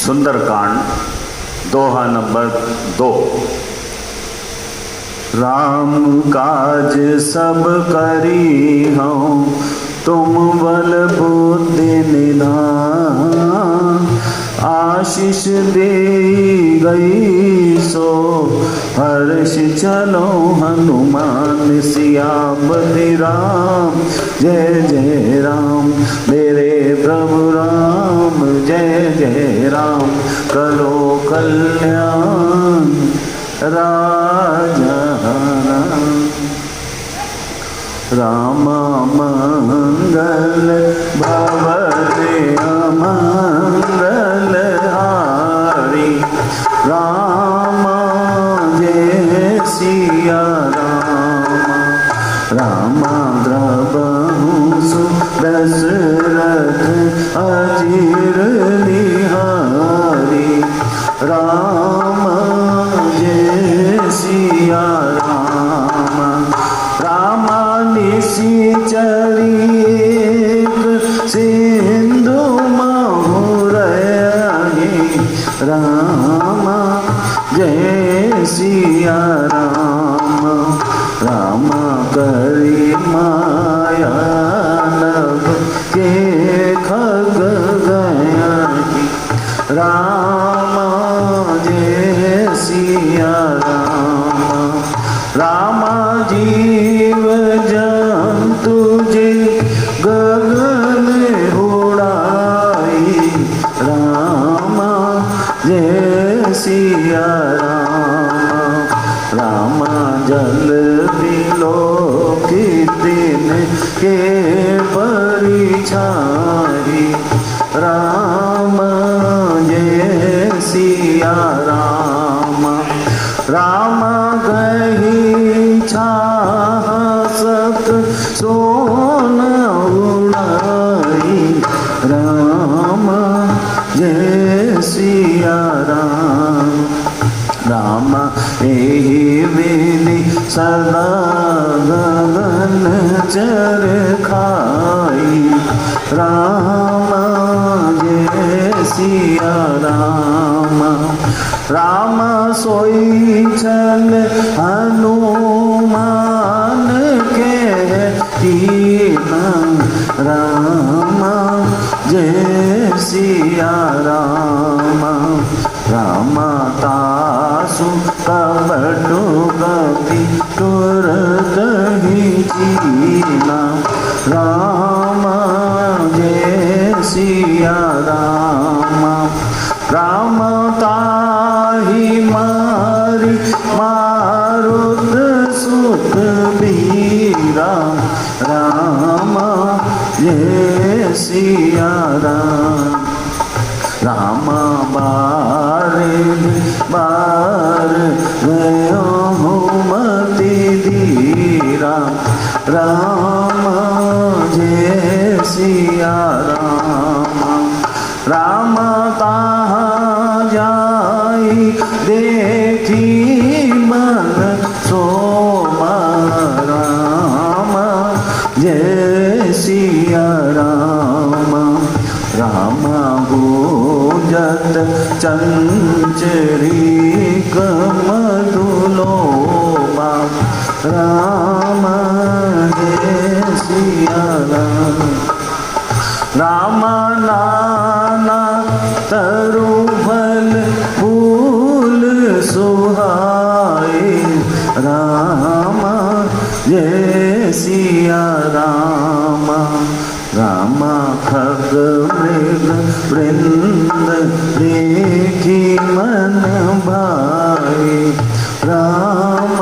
सुंदरकांड दोहा number 2। Ram काज सब करी हूँ, तुम बल बुद्धि निधान। आशीष दे गई सो हर्ष चलो हनुमान सियापति राम। जय जय राम मेरे प्रभु राम, जय जय राम करो कल्याण राजा राम। मंगल भवते अमंगल हारी, राम जय सिया राम। राम द्रबहु दशरथ अजीर निहारी, राम जय सिया राम। राम निशिचरी एक सिंधु महुरहि, राम जय सिया राम। राम करी माया नभ के खग गयहि, राम जय सिया राम। राम जीव जंतु जे गगन उड़ाई, राम जय सिया राम। राम जल बिलो की दिन के परिछाई, राम जय सिया राम। राम गही छाह सत सोन उड़ाई, राम जय सिया राम। राम एहि विधि सदा गगन चर खाई, राम जय सिया राम। राम सोई छल हनुमान के कीना, राम जय सिया राम। राम तासु कबटु कपि तुरत ही जीना, राम जय सिया राम। राम ताहि मारी मारुत सुत बीरा, राम जय सिया राम। राम बारिद बार गयो मति धीरा, राम जय सिया राम। राम ताहाँ जाई देखी मन सोमा, राम जय सिया राम। राम गुजत चंचरी मधुलोमा, राम जय सिया राम। राम नाना तरु फल फूल सुहाए, राम जय सिया राम। राम खग मृग वृंद देखी मन भाए, राम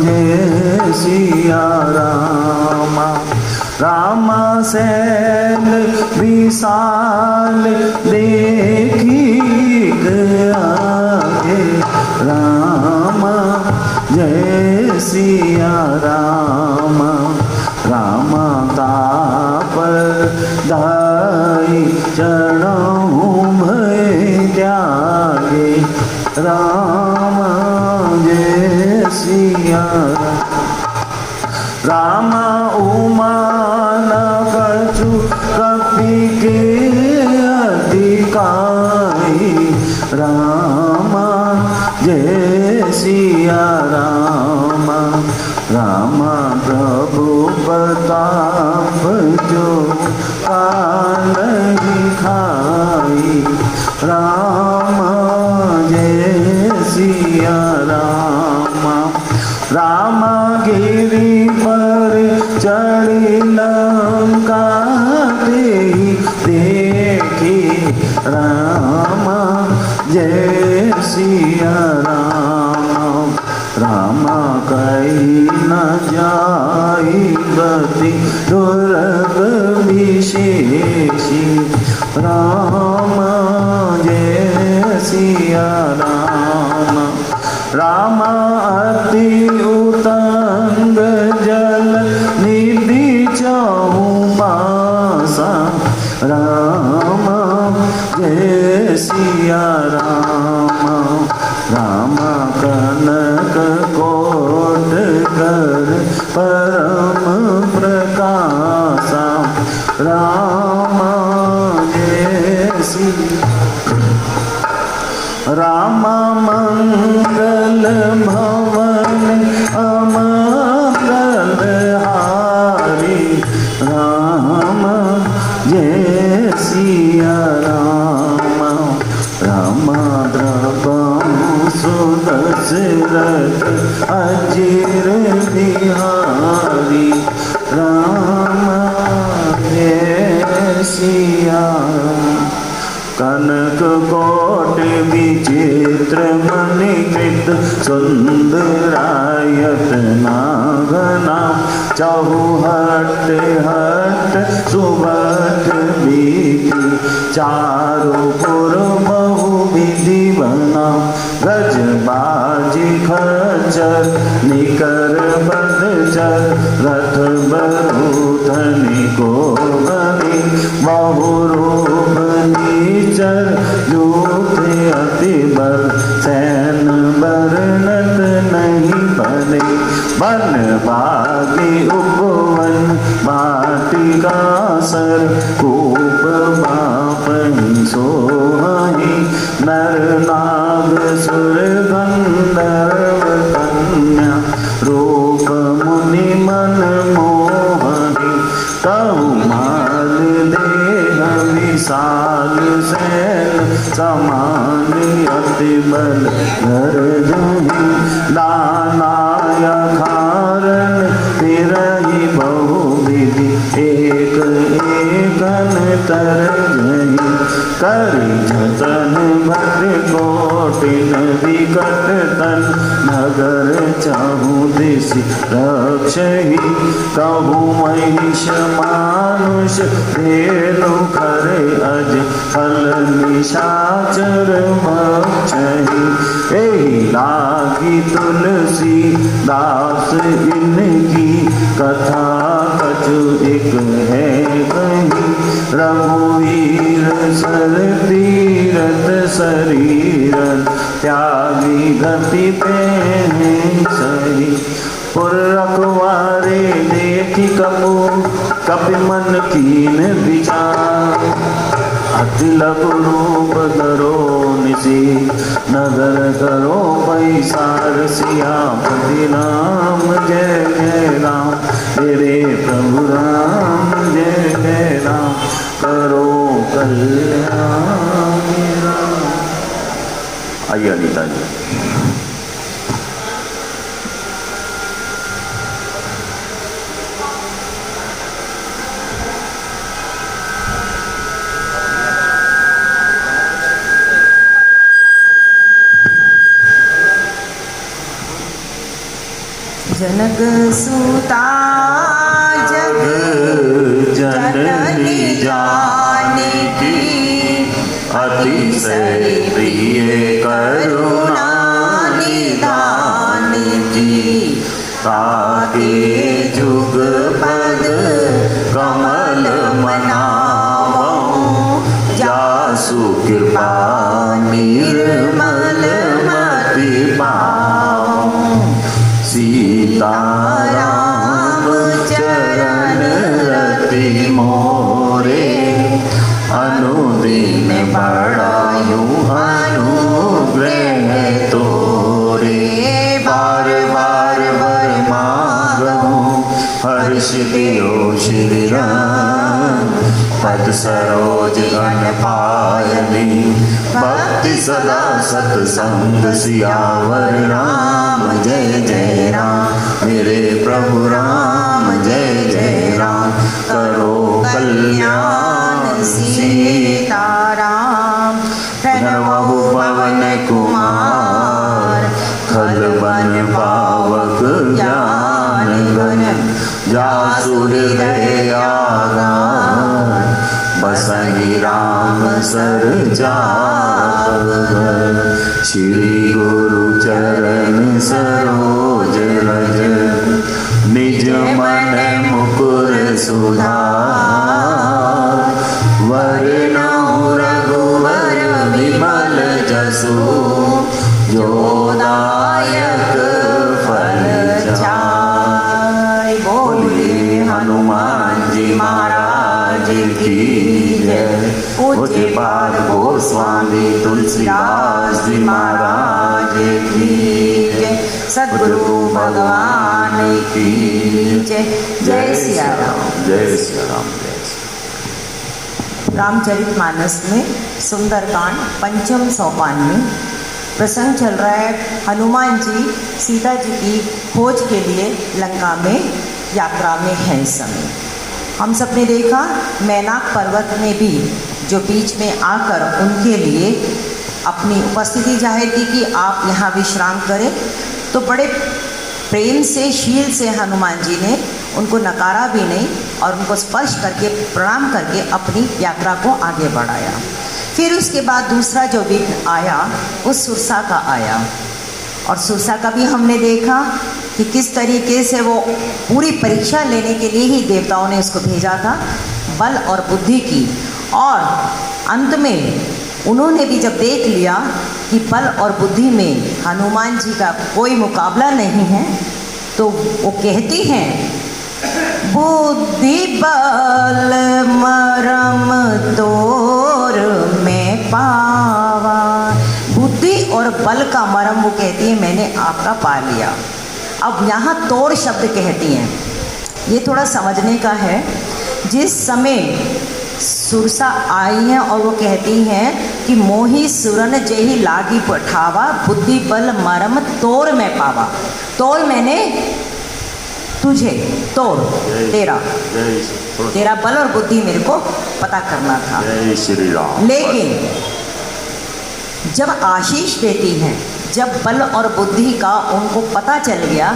जय सिया राम। राम सैल विशाल देखी गया, राम जय सिया राम। राम तापर दाई चढ़ऊ भय त्यागे, राम जय सिया राम। उमा न कछु कपि के अधिकारी, का नहीं खाई। राम जय सिया राम। राम गिरी पर चढ़ी लंका देही देखी। राम जय सिया राम। राम कही न जाई गति दुर्ग विशेषी। राम जय सिया राम। राम अति उतंग जल निधि चहुपासा। राम जय सिया राम। राम कनक कोट कर परम प्रकाशा। राम जय सिया। राम मंगल भवन अमंगल हारी। राम जय सिया राम। राम द्रवहु सुदशरथ अजिर बिहारी। राम जय सिया। कनक कोट विचित्र मणिकृत सुंदरायत नागना। चहुहट हट सुभट बीती। चारुपुर बहुविधि बना। गज बाजी खच्चर निकर बदचर। रथ बरूधनि को बनी। बहुरूप नीचर यूथ अति बल। सैन बरनत नहीं बने। वन बागी उपवन वाटिका सर। कूप बापहि सोहि। नर नाग सुर गंधर्व कन्या। रूप मुनि मन मोहि। कहु माल देह विशाल सैन। समान अति बल धर जहि। दानाय खारन फिरहि बहुविधि। एक एकन तर जहि। करि जतन भट कोटिन विकट तन। नगर चहु दिशि रक्षहि। कहु महिष मानुष धेनु खरे अज। फल निशाचर भक्षहि। एहि लागी तुलसी दास इनकी। कथा कछु एक है कही। रघुवीर सर तीरथ शरीर। त्यागी गति पे सही। पुर रखवारे देखी कपू। कपि मन कीन विचार। अति लघु रूप धरो निसी। नगर करो पैसार। सियापति राम जय जय राम। तेरे प्रभु राम जय जय राम। करो कल्याण राम। आइए अनिता जी। जनक सुता जग जननी जानकी। अतिशय प्रिय करुणा निधान की। ताके जुग पद कमल मनावो। जासु कृपा निर्मल मति पाओ। सीता राम चरण रति मोरे। अनुदिन बढ़ायु अनु सरोज घन पायनी भक्ति सदा सतसंग सियावर राम जय जय राम मेरे प्रभु राम जय जय राम करो कल्याण सीताराम प्रणव पवन कुमार खल बन पावक ज्ञान गण जासुर दयागार बसहि राम सर जावगर श्री गुरु चरण सरोज रज निज मन मुकुर सुधार वरनहुँ रघुवर विमल जसु जो दायक फल चाय। बोलिए हनुमान जी महाराज की जय। पूज्यपाद गोस्वामी तुलसीदास जी महाराज की जय। सद्गुरु भगवान की जय। जय सिया राम। जय सिया राम। रामचरितमानस में सुंदरकांड पंचम सोपान में प्रसंग चल रहा है। हनुमान जी सीता जी की खोज के लिए लंका में यात्रा में हैं इस समय। हम सब ने देखा मैनाक पर्वत में भी जो बीच में आकर उनके लिए अपनी उपस्थिति जाहिर की कि आप यहाँ विश्राम करें, तो बड़े प्रेम से शील से हनुमान जी ने उनको नकारा भी नहीं और उनको स्पर्श करके प्रणाम करके अपनी यात्रा को आगे बढ़ाया। फिर उसके बाद दूसरा जो विघ्न आया वो सुरसा का आया, और सुरसा का भी हमने देखा कि किस तरीके से वो पूरी परीक्षा लेने के लिए ही देवताओं ने उसको भेजा था, बल और बुद्धि की। और अंत में उन्होंने भी जब देख लिया कि बल और बुद्धि में हनुमान जी का कोई मुकाबला नहीं है, तो वो कहती हैं बुद्धि बल मरम तोर में पावा। बुद्धि और बल का मरम वो कहती है मैंने आपका पा लिया। अब यहाँ तोड़ शब्द कहती हैं, ये थोड़ा समझने का है। जिस समय सुरसा आई हैं और वो कहती हैं कि मोही सुरन जेहि लागी पठावा बुद्धि बल मरम तोड़ में पावा। तोड़ मैंने तुझे, तोड़ तेरा बल और बुद्धि मेरे को पता करना था। जय श्री राम। लेकिन जब आशीष देती हैं, जब बल और बुद्धि का उनको पता चल गया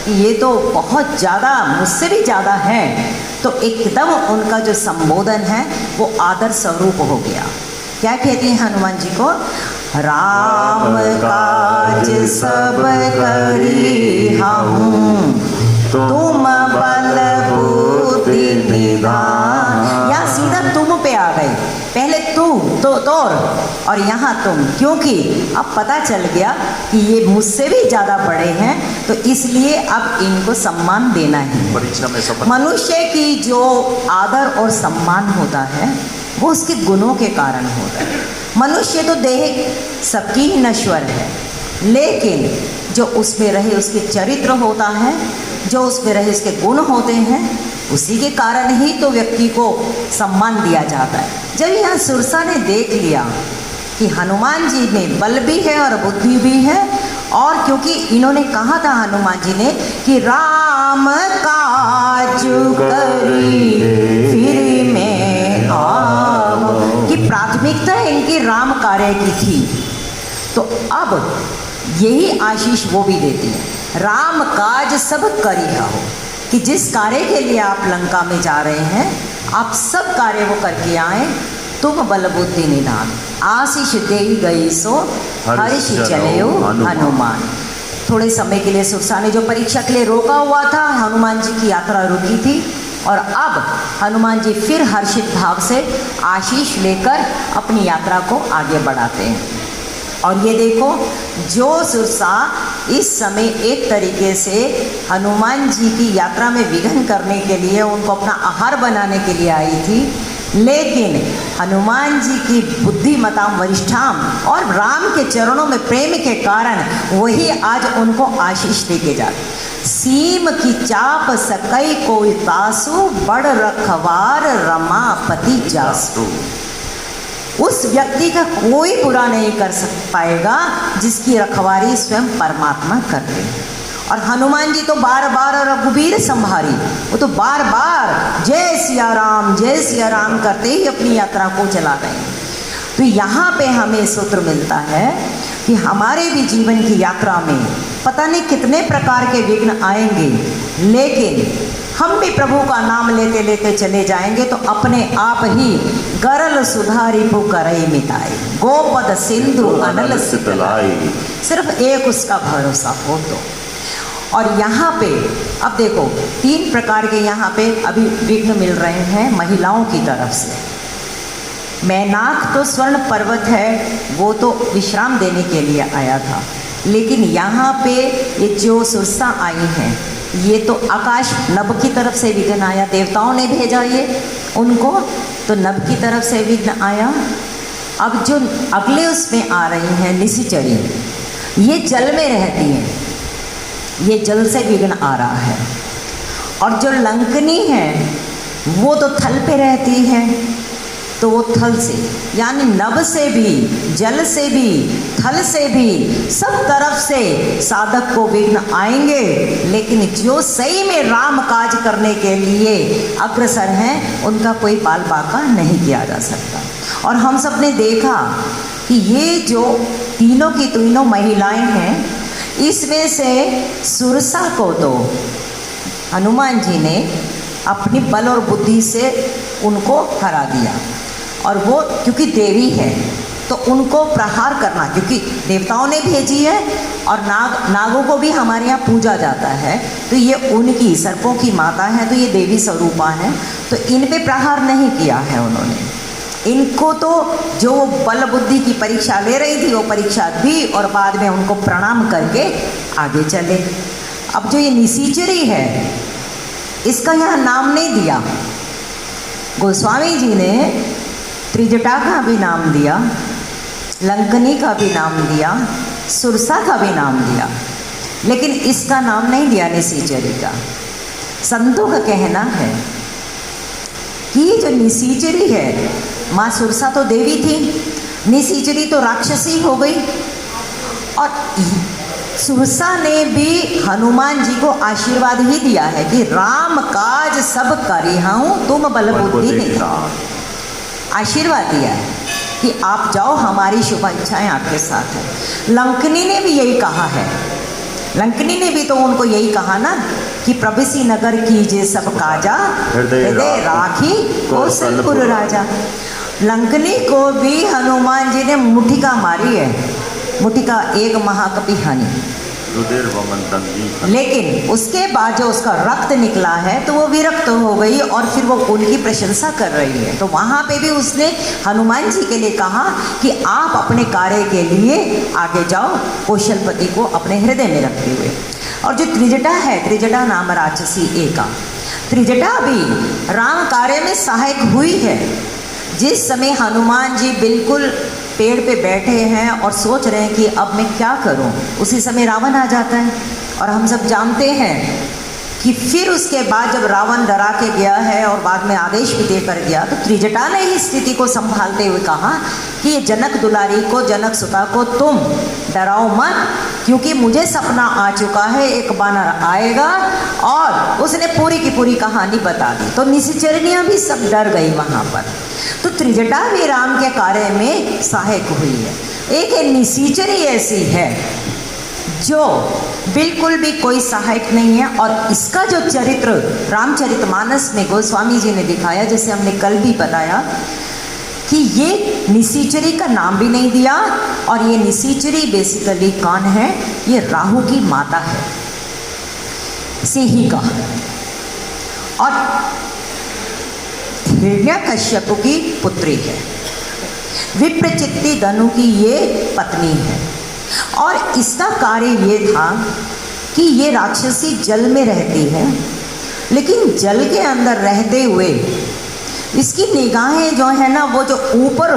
कि ये तो बहुत ज़्यादा मुझसे भी ज़्यादा है, तो एकदम उनका जो संबोधन है वो आदर स्वरूप हो गया। क्या कहती हैं हनुमान जी को? राम काज सब करी हम तुम बल बुद्धि निधान। यहाँ सीधा तुम पे आ गए, पहले तू तो तोड़ और यहाँ तुम, क्योंकि अब पता चल गया कि ये मुझसे भी ज़्यादा बड़े हैं, तो इसलिए अब इनको सम्मान देना ही। परीक्षा में मनुष्य की जो आदर और सम्मान होता है वो उसके गुणों के कारण होता है। मनुष्य तो देह सबकी ही नश्वर है, लेकिन जो उसमें रहे उसके चरित्र होता है, जो उसमें रहे उसके गुण होते हैं, उसी के कारण ही तो व्यक्ति को सम्मान दिया जाता है। जब यहाँ सुरसा ने देख लिया कि हनुमान जी में बल भी है और बुद्धि भी है, और क्योंकि इन्होंने कहा था हनुमान जी ने कि राम काज करी फिर मैं आओ, कि प्राथमिकता इनकी राम कार्य की थी, तो अब यही आशीष वो भी देती है। राम काज सब करी हो, कि जिस कार्य के लिए आप लंका में जा रहे हैं आप सब कार्य वो करके आए। तुम बल बुद्धि निधान आशीष दे गई सो हर्ष चले हनुमान। थोड़े समय के लिए सुरसा ने जो परीक्षा के लिए रोका हुआ था, हनुमान जी की यात्रा रुकी थी, और अब हनुमान जी फिर हर्षित भाव से आशीष लेकर अपनी यात्रा को आगे बढ़ाते हैं। और ये देखो जो सुरसा इस समय एक तरीके से हनुमान जी की यात्रा में विघ्न करने के लिए, उनको अपना आहार बनाने के लिए आई थी, लेकिन हनुमान जी की बुद्धिमताम वरिष्ठाम और राम के चरणों में प्रेम के कारण वही आज उनको आशीष देके जाते। सीम की चाप सकई कोई तासु, बड़ रखवार रमापति जासु। उस व्यक्ति का कोई बुरा नहीं कर पाएगा जिसकी रखवारी स्वयं परमात्मा करते हैं। और हनुमान जी तो बार बार रघुवीर संभारी, वो तो बार बार जय सिया राम करते ही अपनी यात्रा को चला गए। तो यहाँ पे हमें सूत्र मिलता है कि हमारे भी जीवन की यात्रा में पता नहीं कितने प्रकार के विघ्न आएंगे, लेकिन हम भी प्रभु का नाम लेते लेते चले जाएंगे तो अपने आप ही गरल सुधारी पुकरई मिटाई, गोपद सिंधु अनल सितलाई। सिर्फ एक उसका भरोसा हो तो। और यहाँ पे अब देखो 3 प्रकार के यहाँ पे अभी विघ्न मिल रहे हैं महिलाओं की तरफ से। मैनाक तो स्वर्ण पर्वत है, वो तो विश्राम देने के लिए आया था, लेकिन यहाँ पे ये जो सुरसा आई हैं ये तो आकाश नभ की तरफ से विघ्न आया, देवताओं ने भेजा ये उनको, तो नभ की तरफ से विघ्न आया। अब जो अगले उसमें आ रही हैं निशिचरी, ये जल में रहती हैं, ये जल से विघ्न आ रहा है। और जो लंकनी है वो तो थल पे रहती है, तो वो थल से यानी नभ से भी, जल से भी, थल से भी, सब तरफ से साधक को विघ्न आएंगे। लेकिन जो सही में राम काज करने के लिए अग्रसर हैं उनका कोई बाल बाका नहीं किया जा सकता। और हम सब ने देखा कि ये जो तीनों की तीनों महिलाएं हैं, इसमें से सुरसा को तो हनुमान जी ने अपनी बल और बुद्धि से उनको हरा दिया। और वो क्योंकि देवी है तो उनको प्रहार करना, क्योंकि देवताओं ने भेजी है और नागों को भी हमारे यहाँ पूजा जाता है, तो ये उनकी सर्पों की माता है, तो ये देवी स्वरूपा है, तो इन पे प्रहार नहीं किया है उन्होंने। इनको तो जो बल बुद्धि की परीक्षा ले रही थी वो परीक्षा दी और बाद में उनको प्रणाम करके आगे चले। अब जो ये निशिचरी है इसका यहाँ नाम नहीं दिया, गोस्वामी जी ने त्रिजटा का भी नाम दिया, लंकनी का भी नाम दिया, सुरसा का भी नाम दिया, लेकिन इसका नाम नहीं दिया निशिचरी का। संतों का कहना है कि जो निशिचरी है, माँ सुरसा तो देवी थी, निशिचरी तो राक्षसी हो गई। और सुरसा ने भी हनुमान जी को आशीर्वाद ही दिया है कि राम काज सब करी हूँ तुम बल बुद्धि नहीं। आशीर्वाद दिया है कि आप जाओ, हमारी शुभ इच्छाएं आपके साथ है। लंकनी ने भी यही कहा है, लंकनी ने भी तो उनको यही कहा ना कि प्रभृति नगर कीजिए सब काजा, हृदय राखी कौशलपुर राजा। लंकनी को भी हनुमान जी ने मुठिका मारी है, मुठिका एक महाकपि हनि, लेकिन उसके बाद जो उसका रक्त निकला है तो वो विरक्त हो गई और फिर वो उनकी प्रशंसा कर रही है। तो वहाँ पे भी उसने हनुमान जी के लिए कहा कि आप अपने कार्य के लिए आगे जाओ, कौशलपति को अपने हृदय में रखते हुए। और जो त्रिजटा है, त्रिजटा नाम राक्षसी एका, त्रिजटा भी राम कार्य में सहायक हुई है। जिस समय हनुमान जी बिल्कुल पेड़ पे बैठे हैं और सोच रहे हैं कि अब मैं क्या करूं, उसी समय रावण आ जाता है। और हम सब जानते हैं कि फिर उसके बाद जब रावण डरा के गया है और बाद में आदेश भी देकर गया, तो त्रिजटा ने ही स्थिति को संभालते हुए कहा कि ये जनक दुलारी को, जनक सुता को तुम डराओ मत, क्योंकि मुझे सपना आ चुका है, एक बानर आएगा। और उसने पूरी की पूरी कहानी बता दी। तो निशिचरियाँ भी सब डर गई वहाँ पर। तो त्रिजटा भी राम के कार्य में सहायक हुई है। एक निशिचरी ऐसी है जो बिल्कुल भी कोई सहायक नहीं है। और इसका जो चरित्र रामचरितमानस में गोस्वामी जी ने दिखाया, जैसे हमने कल भी बताया कि ये निशिचरी का नाम भी नहीं दिया। और ये निशिचरी बेसिकली कौन है? ये राहु की माता है, सिंही का, और हिरण्यकश्यप की पुत्री है, विप्रचित्ति धनु की ये पत्नी है। और इसका कार्य ये था कि ये राक्षसी जल में रहती है, लेकिन जल के अंदर रहते हुए इसकी निगाहें जो है ना वो जो ऊपर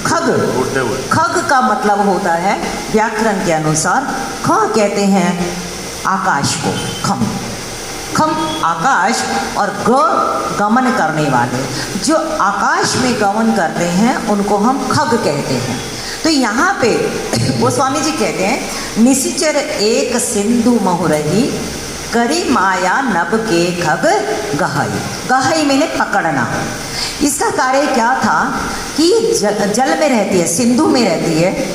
खग, उड़ते हुए, खग का मतलब होता है व्याकरण के अनुसार, ख कहते हैं आकाश को, खम, खम आकाश, और गमन करने वाले, जो आकाश में गमन करते हैं उनको हम खग कहते हैं। तो यहाँ पे वो स्वामी जी कहते हैं, निशिचर एक सिंधु महुरही, करी माया नभ के खग गहई। गहई मैंने पकड़ना। इसका कार्य क्या था कि जल में रहती है, सिंधु में रहती है,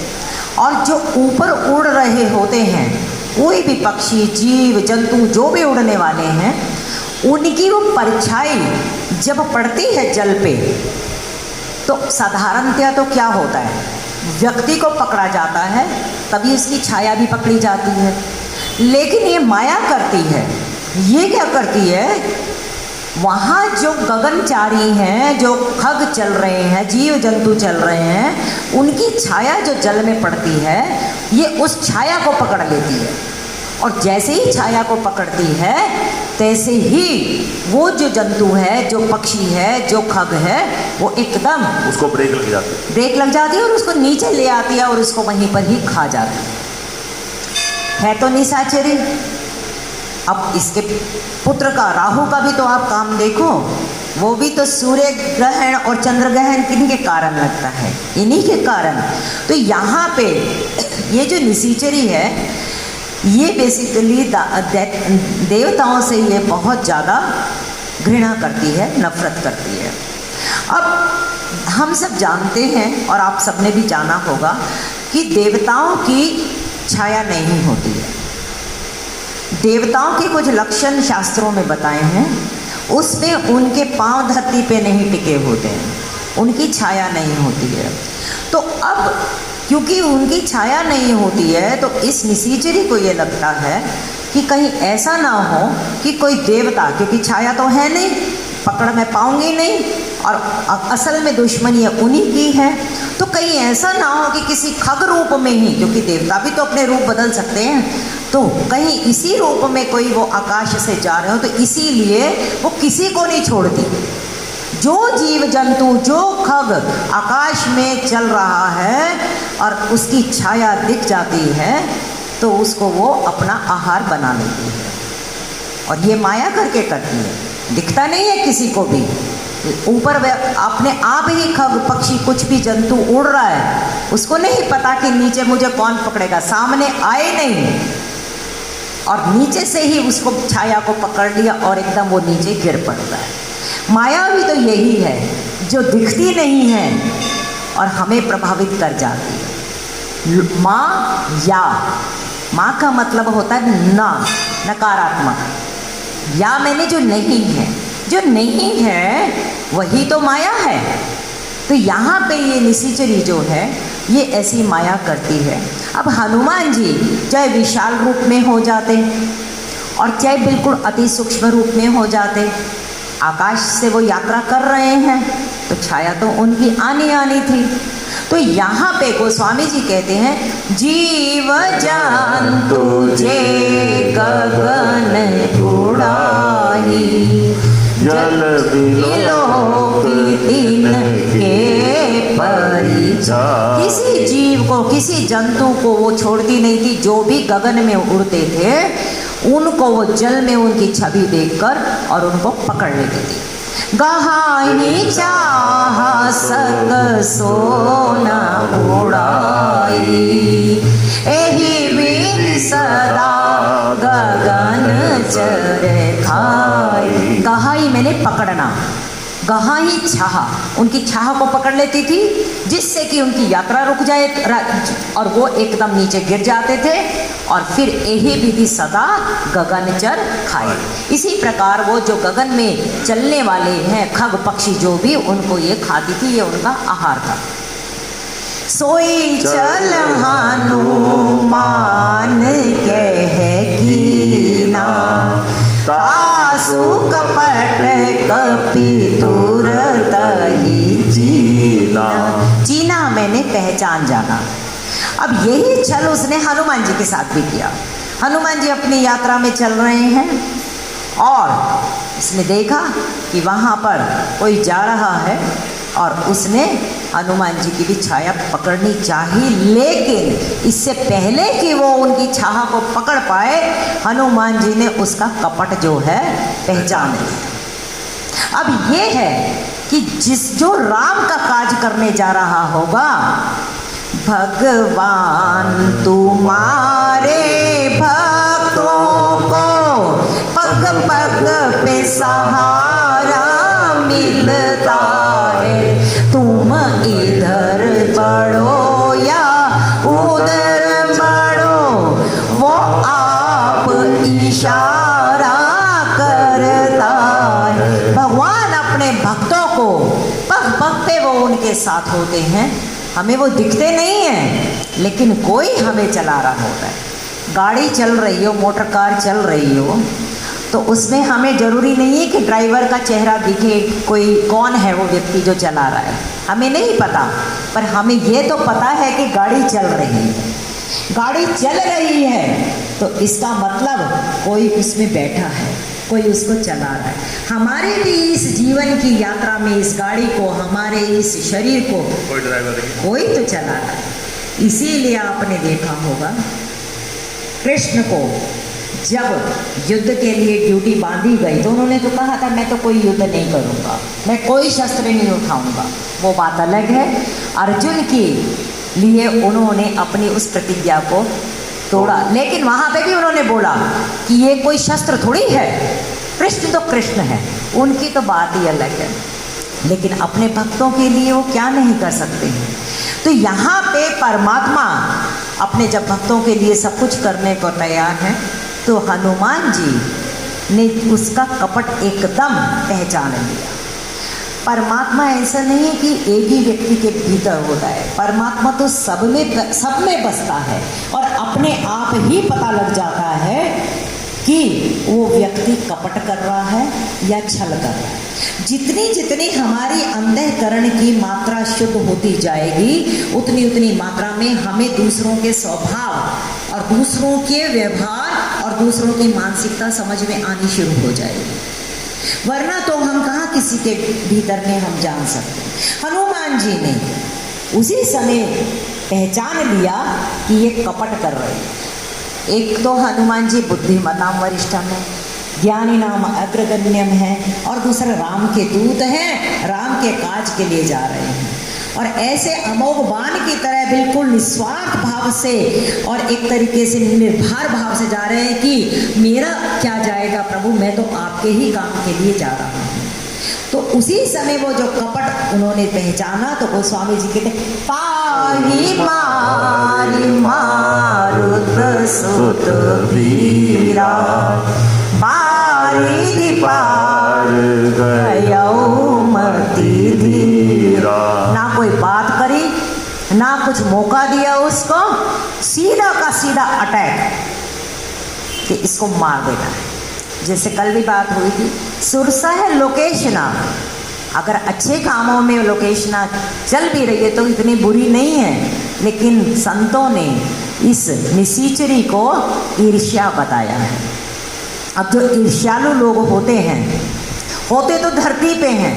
और जो ऊपर उड़ रहे होते हैं कोई भी पक्षी, जीव जंतु जो भी उड़ने वाले हैं, उनकी वो परछाई जब पड़ती है जल पे, तो साधारणतया तो क्या होता है, व्यक्ति को पकड़ा जाता है, तभी उसकी छाया भी पकड़ी जाती है। लेकिन ये माया करती है, ये क्या करती है, वहाँ जो गगनचारी हैं, जो खग चल रहे हैं, जीव जंतु चल रहे हैं, उनकी छाया जो जल में पड़ती है, ये उस छाया को पकड़ लेती है, और जैसे ही छाया को पकड़ती है तैसे ही वो जो जंतु है, जो पक्षी है, जो खग है, वो एकदम उसको ब्रेक लग जाती है, ब्रेक लग जाती है और उसको नीचे ले आती है और उसको वहीं पर ही खा जाती है तो निशाचरी। अब इसके पुत्र का, राहु का भी तो आप काम देखो, वो भी तो सूर्य ग्रहण और चंद्र ग्रहण किनके कारण लगता है, इन्हीं के कारण। तो यहाँ पे ये जो निशाचरी है, ये बेसिकली देवताओं से ये बहुत ज़्यादा घृणा करती है, नफरत करती है। अब हम सब जानते हैं और आप सबने भी जाना होगा कि देवताओं की छाया नहीं होती है। देवताओं के कुछ लक्षण शास्त्रों में बताए हैं, उसमें उनके पांव धरती पे नहीं टिके होते हैं, उनकी छाया नहीं होती है। तो अब क्योंकि उनकी छाया नहीं होती है, तो इस निशाचरी को ये लगता है कि कहीं ऐसा ना हो कि कोई देवता, क्योंकि छाया तो है नहीं, पकड़ में पाऊंगी नहीं, और असल में दुश्मनी है उन्हीं की है, तो कहीं ऐसा ना हो कि किसी खग रूप में ही, क्योंकि देवता भी तो अपने रूप बदल सकते हैं, तो कहीं इसी रूप में कोई वो आकाश से जा रहे हो, तो इसीलिए वो किसी को नहीं छोड़ती। जो जीव जंतु, जो खग आकाश में चल रहा है और उसकी छाया दिख जाती है, तो उसको वो अपना आहार बना लेती है। और ये माया करके करती है, दिखता नहीं है किसी को भी। ऊपर अपने आप ही खग पक्षी कुछ भी जंतु उड़ रहा है, उसको नहीं पता कि नीचे मुझे कौन पकड़ेगा, सामने आए नहीं, और नीचे से ही उसको छाया को पकड़ लिया और एकदम वो नीचे गिर पड़ता है। माया भी तो यही है, जो दिखती नहीं है और हमें प्रभावित कर जाती है। माँ या, माँ का मतलब होता है ना, नकारात्मक, या मैंने जो नहीं है, जो नहीं है वही तो माया है। तो यहाँ पे ये निशाचरी जो है, ये ऐसी माया करती है। अब हनुमान जी चाहे विशाल रूप में हो जाते और चाहे बिल्कुल अति सूक्ष्म रूप में हो जाते, आकाश से वो यात्रा कर रहे हैं, तो छाया तो उनकी आनी आनी थी। तो यहाँ पे गोस्वामी जी कहते हैं, जीव जान तुझे गगन उड़ाही, जल बिलोक के परिचार। किसी जीव को, किसी जंतु को वो छोड़ती नहीं थी, जो भी गगन में उड़ते थे उनको वो जल में उनकी छवि देखकर और उनको पकड़ लेती थी। गहाई चाह सक सोना उड़ाई, एही वीर सदा गगन चर खाई। गहाई मैंने पकड़ना, गहाई छाह, उनकी छाह को पकड़ लेती थी, जिससे कि उनकी यात्रा रुक जाए और वो एकदम नीचे गिर जाते थे, और फिर यही विधि सदा गगनचर खाए। इसी प्रकार वो जो गगन में चलने वाले हैं खग पक्षी जो भी, उनको ये खाती थी, ये उनका आहार था। सोई चल हनुमान कह कीना, तासु कपट कपि तुरत ही जीना। जीना मैंने पहचान जाना। अब यही छल उसने हनुमान जी के साथ भी किया। हनुमान जी अपनी यात्रा में चल रहे हैं और इसने देखा कि वहाँ पर कोई जा रहा है और उसने हनुमान जी की भी छाया पकड़नी चाहिए, लेकिन इससे पहले कि वो उनकी छाया को पकड़ पाए, हनुमान जी ने उसका कपट जो है पहचान लिया। अब ये है कि जो राम का काज करने जा रहा होगा, भगवान तुम्हारे भक्तों को पग पग पे सहारा मिलता है। तुम इधर बढ़ो या उधर बढ़ो, वो आप इशारा करता है। भगवान अपने भक्तों को पग पग पे वो उनके साथ होते हैं। हमें वो दिखते नहीं हैं, लेकिन कोई हमें चला रहा होता है। गाड़ी चल रही हो, मोटर कार चल रही हो, तो उसमें हमें ज़रूरी नहीं है कि ड्राइवर का चेहरा दिखे, कोई कौन है वो व्यक्ति जो चला रहा है, हमें नहीं पता। पर हमें ये तो पता है कि गाड़ी चल रही है। गाड़ी चल रही है तो इसका मतलब कोई उसमें बैठा है, कोई उसको चला रहा है। हमारे भी इस जीवन की यात्रा में इस गाड़ी को, हमारे इस शरीर को कोई तो चला रहा है। इसीलिए आपने देखा होगा कृष्ण को जब युद्ध के लिए ड्यूटी बांधी गई तो उन्होंने तो कहा था मैं तो कोई युद्ध नहीं करूँगा, मैं कोई शस्त्र नहीं उठाऊँगा। वो बात अलग है। अर्जुन के लिए उन्होंने अपनी उस प्रतिज्ञा को तोड़ा, लेकिन वहाँ पे भी उन्होंने बोला कि ये कोई शस्त्र थोड़ी है, कृष्ण तो कृष्ण है, उनकी तो बात ही अलग है। लेकिन अपने भक्तों के लिए वो क्या नहीं कर सकते हैं। तो यहाँ पे परमात्मा अपने जब भक्तों के लिए सब कुछ करने को तैयार है, तो हनुमान जी ने उसका कपट एकदम पहचान लिया। परमात्मा ऐसा नहीं है कि एक ही व्यक्ति के भीतर होता है, परमात्मा तो सब में बसता है और अपने आप ही पता लग जाता है कि वो व्यक्ति कपट कर रहा है या छल कर रहा है। जितनी जितनी हमारी अंतःकरण की मात्रा शुद्ध होती जाएगी, उतनी उतनी मात्रा में हमें दूसरों के स्वभाव और दूसरों के व्यवहार और दूसरों की मानसिकता समझ में आनी शुरू हो जाएगी। वरना तो हम कहाँ किसी के भीतर में हम जान सकते हैं। हनुमान जी ने उसी समय पहचान लिया कि ये कपट कर रहे हैं। एक तो हनुमान जी बुद्धिमताम वरिष्ठम है, ज्ञानी नाम अग्रगण्यम है, और दूसरा राम के दूत हैं, राम के काज के लिए जा रहे हैं। और ऐसे अमोघ बाण की तरह बिल्कुल निस्वार्थ भाव से और एक तरीके से निर्भर भाव से जा रहे हैं कि मेरा क्या जाएगा प्रभु, मैं तो आपके ही काम के लिए जा रहा हूँ। तो उसी समय वो जो कपट उन्होंने पहचाना, तो गोस्वामी जी कहते ताहि मारि मारुत सुत वीरा बारिधि पार गयो मति धीरा। ना कोई बात करी, ना कुछ मौका दिया उसको, सीधा का सीधा अटैक कि इसको मार देना है। जैसे कल भी बात हुई थी, सुरसा है लोकेशना, अगर अच्छे कामों में लोकेशना चल भी रही है तो इतनी बुरी नहीं है, लेकिन संतों ने इस निसीचरी को ईर्ष्या बताया है। अब जो ईर्ष्यालु लोग होते तो धरती पे हैं,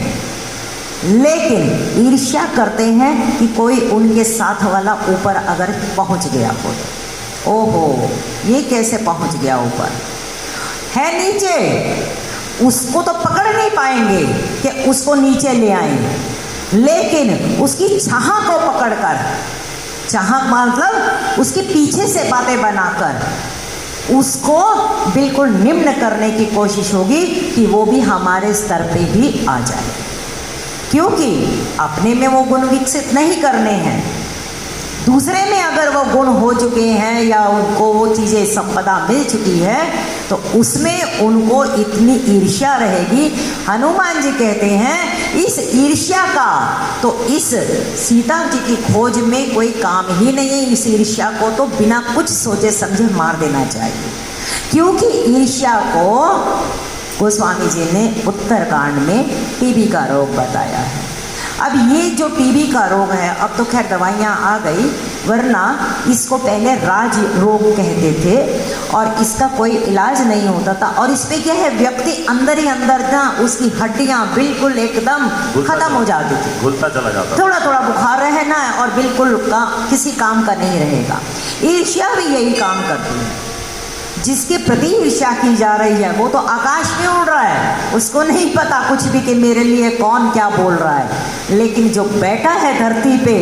लेकिन ईर्ष्या करते हैं कि कोई उनके साथ वाला ऊपर अगर पहुंच गया हो तो ओहो ये कैसे पहुंच गया ऊपर, है नीचे, उसको तो पकड़ नहीं पाएंगे कि उसको नीचे ले आएंगे, लेकिन उसकी छाह को पकड़कर, छाह मतलब उसके पीछे से बातें बनाकर उसको बिल्कुल निम्न करने की कोशिश होगी कि वो भी हमारे स्तर पे ही आ जाए, क्योंकि अपने में वो गुण विकसित नहीं करने हैं। दूसरे में अगर वो गुण हो चुके हैं या उनको वो चीज़ें संपदा मिल चुकी है तो उसमें उनको इतनी ईर्ष्या रहेगी। हनुमान जी कहते हैं इस ईर्ष्या का तो इस सीता जी की खोज में कोई काम ही नहीं है। इस ईर्ष्या को तो बिना कुछ सोचे समझे मार देना चाहिए, क्योंकि ईर्ष्या को गोस्वामी जी ने उत्तरकांड में टीबी का रोग बताया है। अब ये जो टीबी का रोग है, अब तो खैर दवाइयाँ आ गई, वरना इसको पहले राज रोग कहते थे और इसका कोई इलाज नहीं होता था। और इस पे क्या है, व्यक्ति अंदर ही अंदर था, उसकी हड्डियां बिल्कुल एकदम खत्म हो जाती थी, घुलता चला जाता। थोड़ा थोड़ा बुखार रहना है और बिल्कुल किसी काम का नहीं रहेगा। ईर्ष्या भी यही काम करती है। जिसके प्रति ईर्ष्या की जा रही है वो तो आकाश में उड़ रहा है, उसको नहीं पता कुछ भी कि मेरे लिए कौन क्या बोल रहा है। लेकिन जो बैठा है धरती पे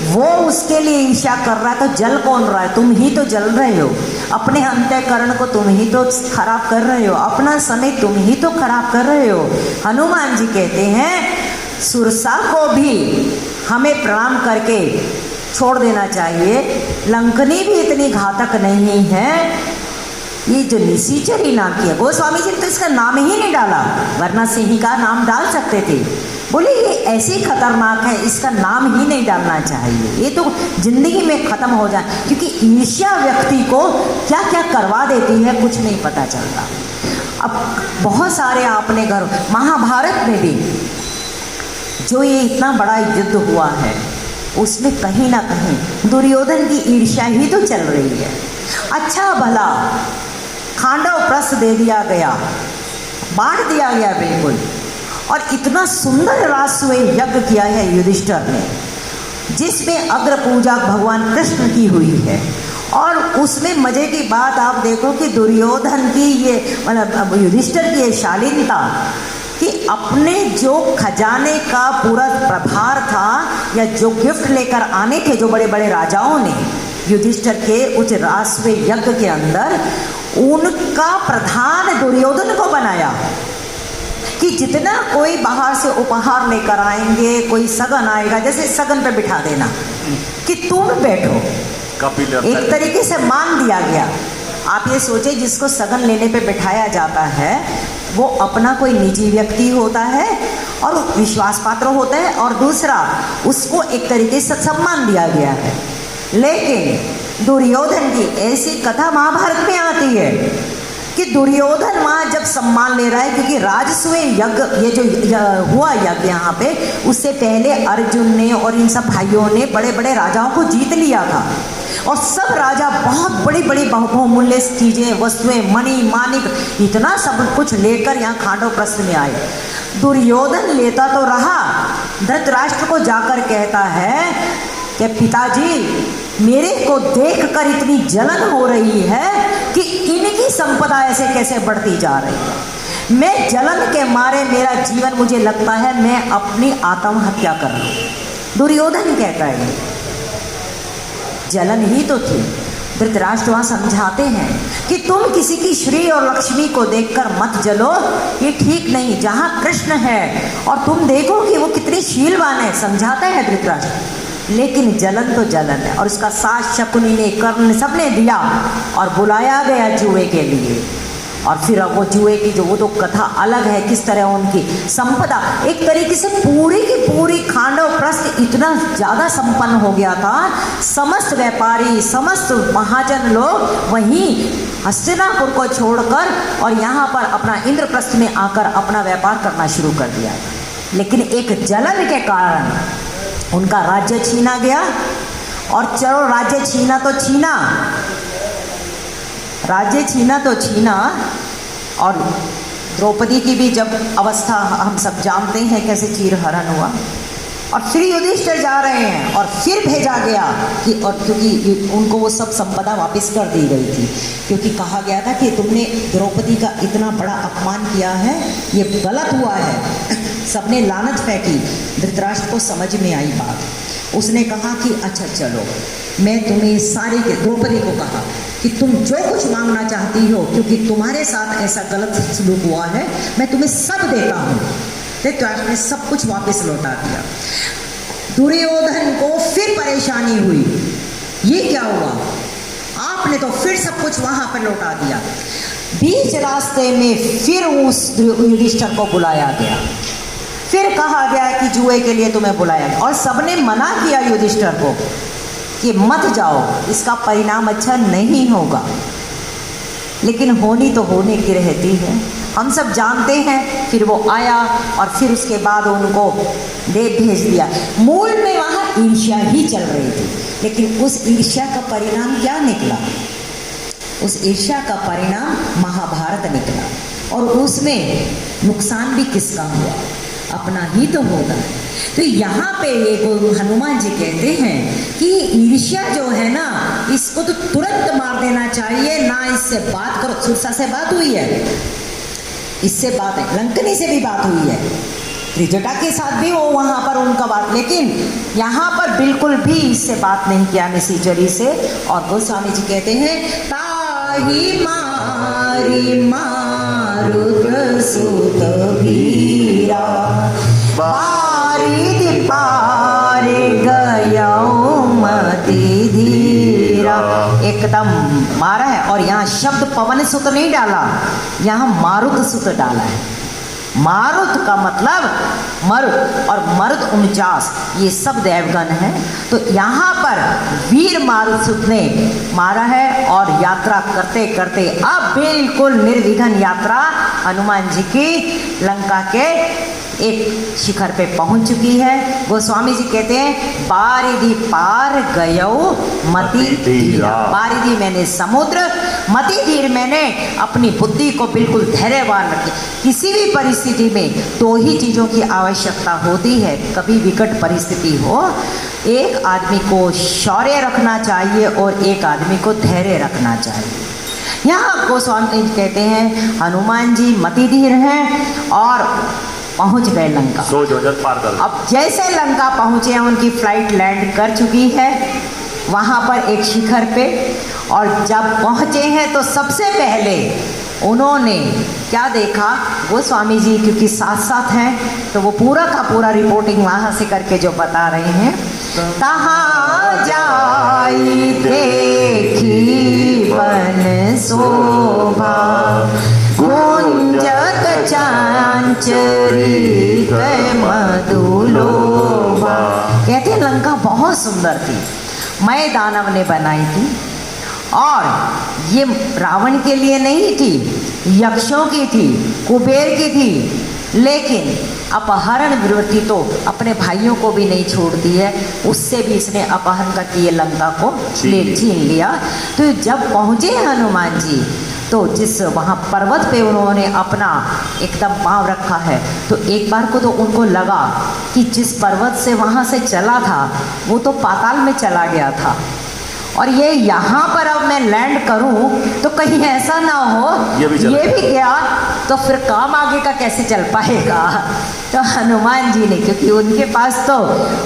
वो उसके लिए ईर्ष्या कर रहा है। तो जल कौन रहा है? तुम ही तो जल रहे हो। अपने अंतःकरण को तुम ही तो खराब कर रहे हो, अपना समय तुम ही तो खराब कर रहे हो। हनुमान जी कहते हैं सुरसा को भी हमें प्रणाम करके छोड़ देना चाहिए। लंकनी भी इतनी घातक नहीं है। ये जो निशाचरी नाम की है, गोस्वामी जी ने तो इसका नाम ही नहीं डाला, वरना सिंह का नाम डाल सकते थे। बोले ये ऐसे खतरनाक है, इसका नाम ही नहीं डालना चाहिए, ये तो जिंदगी में खत्म हो जाए। क्योंकि ईर्ष्या व्यक्ति को क्या क्या करवा देती है कुछ नहीं पता चलता। अब बहुत सारे आपने घर, महाभारत में भी जो ये इतना बड़ा युद्ध हुआ है उसमें कहीं ना कहीं दुर्योधन की ईर्ष्या ही तो चल रही है। अच्छा भला खांडव प्रस्थ दे दिया गया, बांट दिया गया बिल्कुल, और इतना सुंदर राजसूय यज्ञ किया है युधिष्ठिर ने, जिसमें अग्र पूजा भगवान कृष्ण की हुई है। और उसमें मजे की बात आप देखो कि दुर्योधन की ये मतलब युधिष्ठिर की ये शालीनता कि अपने जो खजाने का पूरा प्रभार था या जो गिफ्ट लेकर आने थे जो बड़े बड़े राजाओं ने युधिष्ठिर के उस राजसूय यज्ञ के अंदर, उनका प्रधान दुर्योधन को बनाया कि जितना कोई बाहर से उपहार लेकर आएंगे, कोई सगन आएगा, जैसे सगन पे बिठा देना कि तुम बैठो, एक तरीके से मान दिया गया। आप ये सोचे जिसको सगन लेने पे बिठाया जाता है वो अपना कोई निजी व्यक्ति होता है और विश्वास पात्र होता है, और दूसरा उसको एक तरीके से सम्मान दिया गया है। लेकिन दुर्योधन की ऐसी कथा महाभारत में आती है कि दुर्योधन वहाँ जब सम्मान ले रहा है, क्योंकि राजसूय यज्ञ ये जो हुआ यज्ञ यहाँ पे, उससे पहले अर्जुन ने और इन सब भाइयों ने बड़े बड़े राजाओं को जीत लिया था और सब राजा बहुत बड़ी बड़ी बहुमूल्य चीजें, वस्तुएं, मणि माणिक, इतना सब कुछ लेकर यहाँ खांडव प्रस्थ में आए। दुर्योधन लेता तो रहा, धृतराष्ट्र को जाकर कहता है कि पिताजी मेरे को देखकर इतनी जलन हो रही है कि इनकी संपदा ऐसे कैसे बढ़ती जा रही है। मैं जलन के मारे मेरा जीवन, मुझे लगता है मैं अपनी आत्महत्या कर लूं। दुर्योधन कहता है जलन ही तो थी। धृतराष्ट्र वहाँ समझाते हैं कि तुम किसी की श्री और लक्ष्मी को देखकर मत जलो, ये ठीक नहीं। जहाँ कृष्ण है और तुम देखो कि वो कितनी शीलवान है, समझाता है धृतराष्ट्र। लेकिन जलन तो जलन है, और उसका साथ शकुनी ने, कर्ण ने, सबने दिया और बुलाया गया जुए के लिए। और फिर अब वो जुए की जो वो तो कथा अलग है, किस तरह उनकी संपदा एक तरीके से पूरी की पूरी खांडव प्रस्थ इतना ज़्यादा संपन्न हो गया था। समस्त व्यापारी, समस्त महाजन लोग वहीं हस्तिनापुर को छोड़कर और यहाँ पर अपना इंद्रप्रस्थ में आकर अपना व्यापार करना शुरू कर दिया। लेकिन एक जलन के कारण उनका राज्य छीना गया। और चलो राज्य छीना तो छीना, राज्य छीना तो छीना, और द्रौपदी की भी जब अवस्था हम सब जानते हैं कैसे चीरहरण हुआ। और फिर युधिष्ठिर जा रहे हैं और फिर भेजा गया कि, और क्योंकि उनको वो सब संपदा वापस कर दी गई थी, क्योंकि कहा गया था कि तुमने द्रौपदी का इतना बड़ा अपमान किया है, ये गलत हुआ है। सबने लानत फेंकी। धृतराष्ट्र को समझ में आई बात। उसने कहा कि अच्छा चलो, मैं तुम्हें सारे के, द्रौपदी को कहा कि तुम जो कुछ मांगना चाहती हो, क्योंकि तुम्हारे साथ ऐसा गलत सलूक हुआ है, मैं तुम्हें सब देता हूँ। धृतराष्ट्र ने सब कुछ वापस लौटा दिया। दुर्योधन को फिर परेशानी हुई, ये क्या हुआ, आपने तो फिर सब कुछ वहां पर लौटा दिया। बीच रास्ते में फिर उस युधिष्ठिर को बुलाया गया, फिर कहा गया कि जुए के लिए तुम्हें बुलाया गया, और सबने मना किया युधिष्ठिर को कि मत जाओ, इसका परिणाम अच्छा नहीं होगा। लेकिन होनी तो होने की रहती है, हम सब जानते हैं। फिर वो आया और फिर उसके बाद उनको दे भेज दिया। मूल में वहाँ ईर्ष्या ही चल रही थी, लेकिन उस ईर्ष्या का परिणाम क्या निकला? उस ईर्ष्या का परिणाम महाभारत निकला, और उसमें नुकसान भी किसका हुआ? अपना ही तो होगा। तो यहाँ पे ये हनुमान जी कहते हैं कि ईर्ष्या जो है ना, इसको तो तुरंत मार देना चाहिए, ना इससे बात करो। सुरसा से बात हुई है, इससे बात है, लंकनी से भी बात हुई है, त्रिजटा के साथ भी वो वहाँ पर उनका बात, लेकिन यहाँ पर बिल्कुल भी इससे बात नहीं किया निशिचरी से। और गोस्वामी जी कहते हैं ताहि मारी मारुत सुत वीरा, बारिधि पार गयो मति धीरा। एकदम मारा है, और यहाँ शब्द पवन सुत नहीं डाला, यहाँ मारुत सुत डाला है। मारुत का मतलब मरुत, और मरुत 49, ये सब देवगण है। तो यहाँ पर वीर मारुत ने मारा है, और यात्रा करते करते अब बिल्कुल निर्विघ्न यात्रा हनुमान जी की लंका के एक शिखर पे पहुंच चुकी है। गोस्वामी जी कहते हैं बारिधि पार गयो मति धीरा। बारिधि मैंने समुद्र, मति धीर मैंने अपनी बुद्धि को बिल्कुल धैर्यवान रखी। किसी भी परिस्थिति में दो ही चीज़ों की आवश्यकता होती है। कभी विकट परिस्थिति हो, एक आदमी को शौर्य रखना चाहिए और एक आदमी को धैर्य रखना चाहिए। यहाँ गोस्वामी जी कहते हैं हनुमान जी मति धीर हैं और पहुंच गए लंका। पार कर। अब जैसे लंका पहुंचे हैं, उनकी फ्लाइट लैंड कर चुकी है वहाँ पर एक शिखर पे, और जब पहुंचे हैं तो सबसे पहले उन्होंने क्या देखा? वो स्वामी जी क्योंकि साथ साथ हैं तो वो पूरा का पूरा रिपोर्टिंग वहाँ से करके जो बता रहे हैं, तहाँ जाई देखी वन शोभा, गुंजत चांचरी मधुलोभा। कहते हैं लंका बहुत सुंदर थी, मैं दानव ने बनाई थी, और ये रावण के लिए नहीं थी, यक्षों की थी, कुबेर की थी, लेकिन अपहरण वृत्ति तो अपने भाइयों को भी नहीं छोड़ती है, उससे भी इसने अपहरण करके ये लंका को छीन लिया। तो जब पहुँचे हनुमान जी तो जिस वहाँ पर्वत पे उन्होंने अपना एकदम पाँव रखा है, तो एक बार को तो उनको लगा कि जिस पर्वत से वहाँ से चला था वो तो पाताल में चला गया था, और ये यहाँ पर अब मैं लैंड करूँ तो कहीं ऐसा ना हो ये भी गया तो फिर काम आगे का कैसे चल पाएगा। तो हनुमान जी ने, क्योंकि उनके पास तो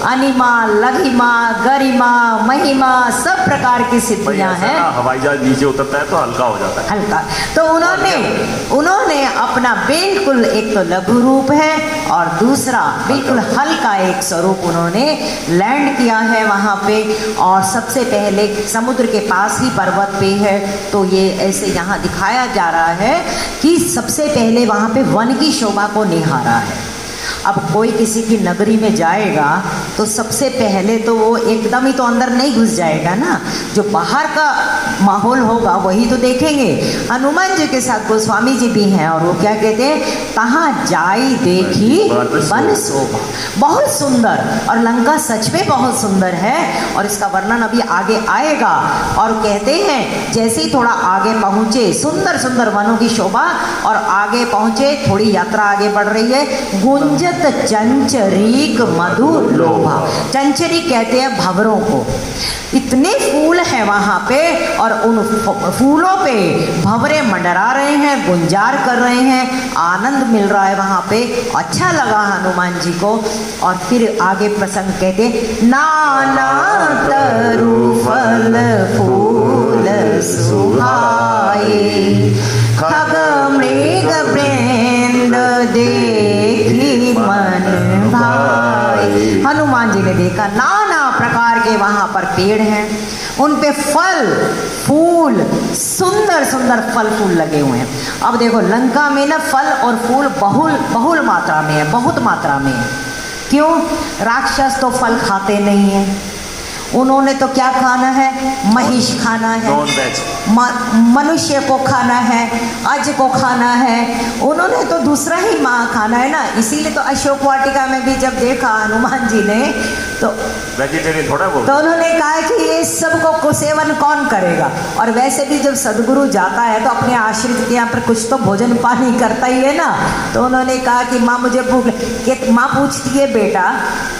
अनिमा, लघिमा, गरिमा, महिमा सब प्रकार की सिद्धियाँ हैं। हवाई जहाज नीचे उतरता है तो हल्का हो जाता है, हल्का। तो उन्होंने अपना बिल्कुल एक तो लघु रूप है और दूसरा बिल्कुल हल्का एक स्वरूप उन्होंने लैंड किया है वहाँ पे, और सबसे पहले समुद्र के पास ही पर्वत पे है। तो ये ऐसे यहाँ दिखाया जा रहा है कि सबसे पहले वहाँ पे वन की शोभा को निहारा है। अब कोई किसी की नगरी में जाएगा तो सबसे पहले तो वो एकदम ही तो अंदर नहीं घुस जाएगा ना, जो बाहर का माहौल होगा वही तो देखेंगे। हनुमान जी के साथ गोस्वामी जी भी हैं, और वो क्या कहते हैं, कहाँ जाई देखी वन शोभा। बहुत सुंदर, और लंका सच में बहुत सुंदर है, और इसका वर्णन अभी आगे आएगा। और कहते हैं जैसे ही थोड़ा आगे पहुँचे, सुंदर सुंदर वनों की शोभा, और आगे पहुँचे, थोड़ी यात्रा आगे बढ़ रही है, गुंजत चंचरीक मधुर लोभा। चंचरी कहते हैं भंवरों को। इतने फूल हैं वहाँ पे, और उन फूलों पे भंवरे मंडरा रहे हैं, गुंजार कर रहे हैं, आनंद मिल रहा है वहाँ पे। अच्छा लगा हनुमान जी को। और फिर आगे प्रसंग कहते, नाना तरु फल फूल सुहाए, खग मृग वृंद देखी मन भाई। हनुमान जी ने देखा नाना प्रकार के वहाँ पर पेड़ हैं, उन पे फल फूल, सुंदर सुंदर फल फूल लगे हुए हैं। अब देखो लंका में ना फल और फूल बहुल मात्रा में है, बहुत मात्रा में है। क्यों? राक्षस तो फल खाते नहीं हैं, उन्होंने तो क्या खाना है, महिष खाना है, मनुष्य को खाना है, अज को खाना है, उन्होंने तो दूसरा ही माँ खाना है ना। इसीलिए तो अशोक वाटिका में भी जब देखा हनुमान जी ने तो वेजिटेरियन थोड़ा वो। तो उन्होंने कहा कि ये सबको कुसेवन कौन करेगा, और वैसे भी जब सदगुरु जाता है तो अपने आश्रित के यहाँ पर कुछ तो भोजन पानी करता ही है ना। तो उन्होंने कहा कि माँ मुझे भूख कि माँ पूछती है बेटा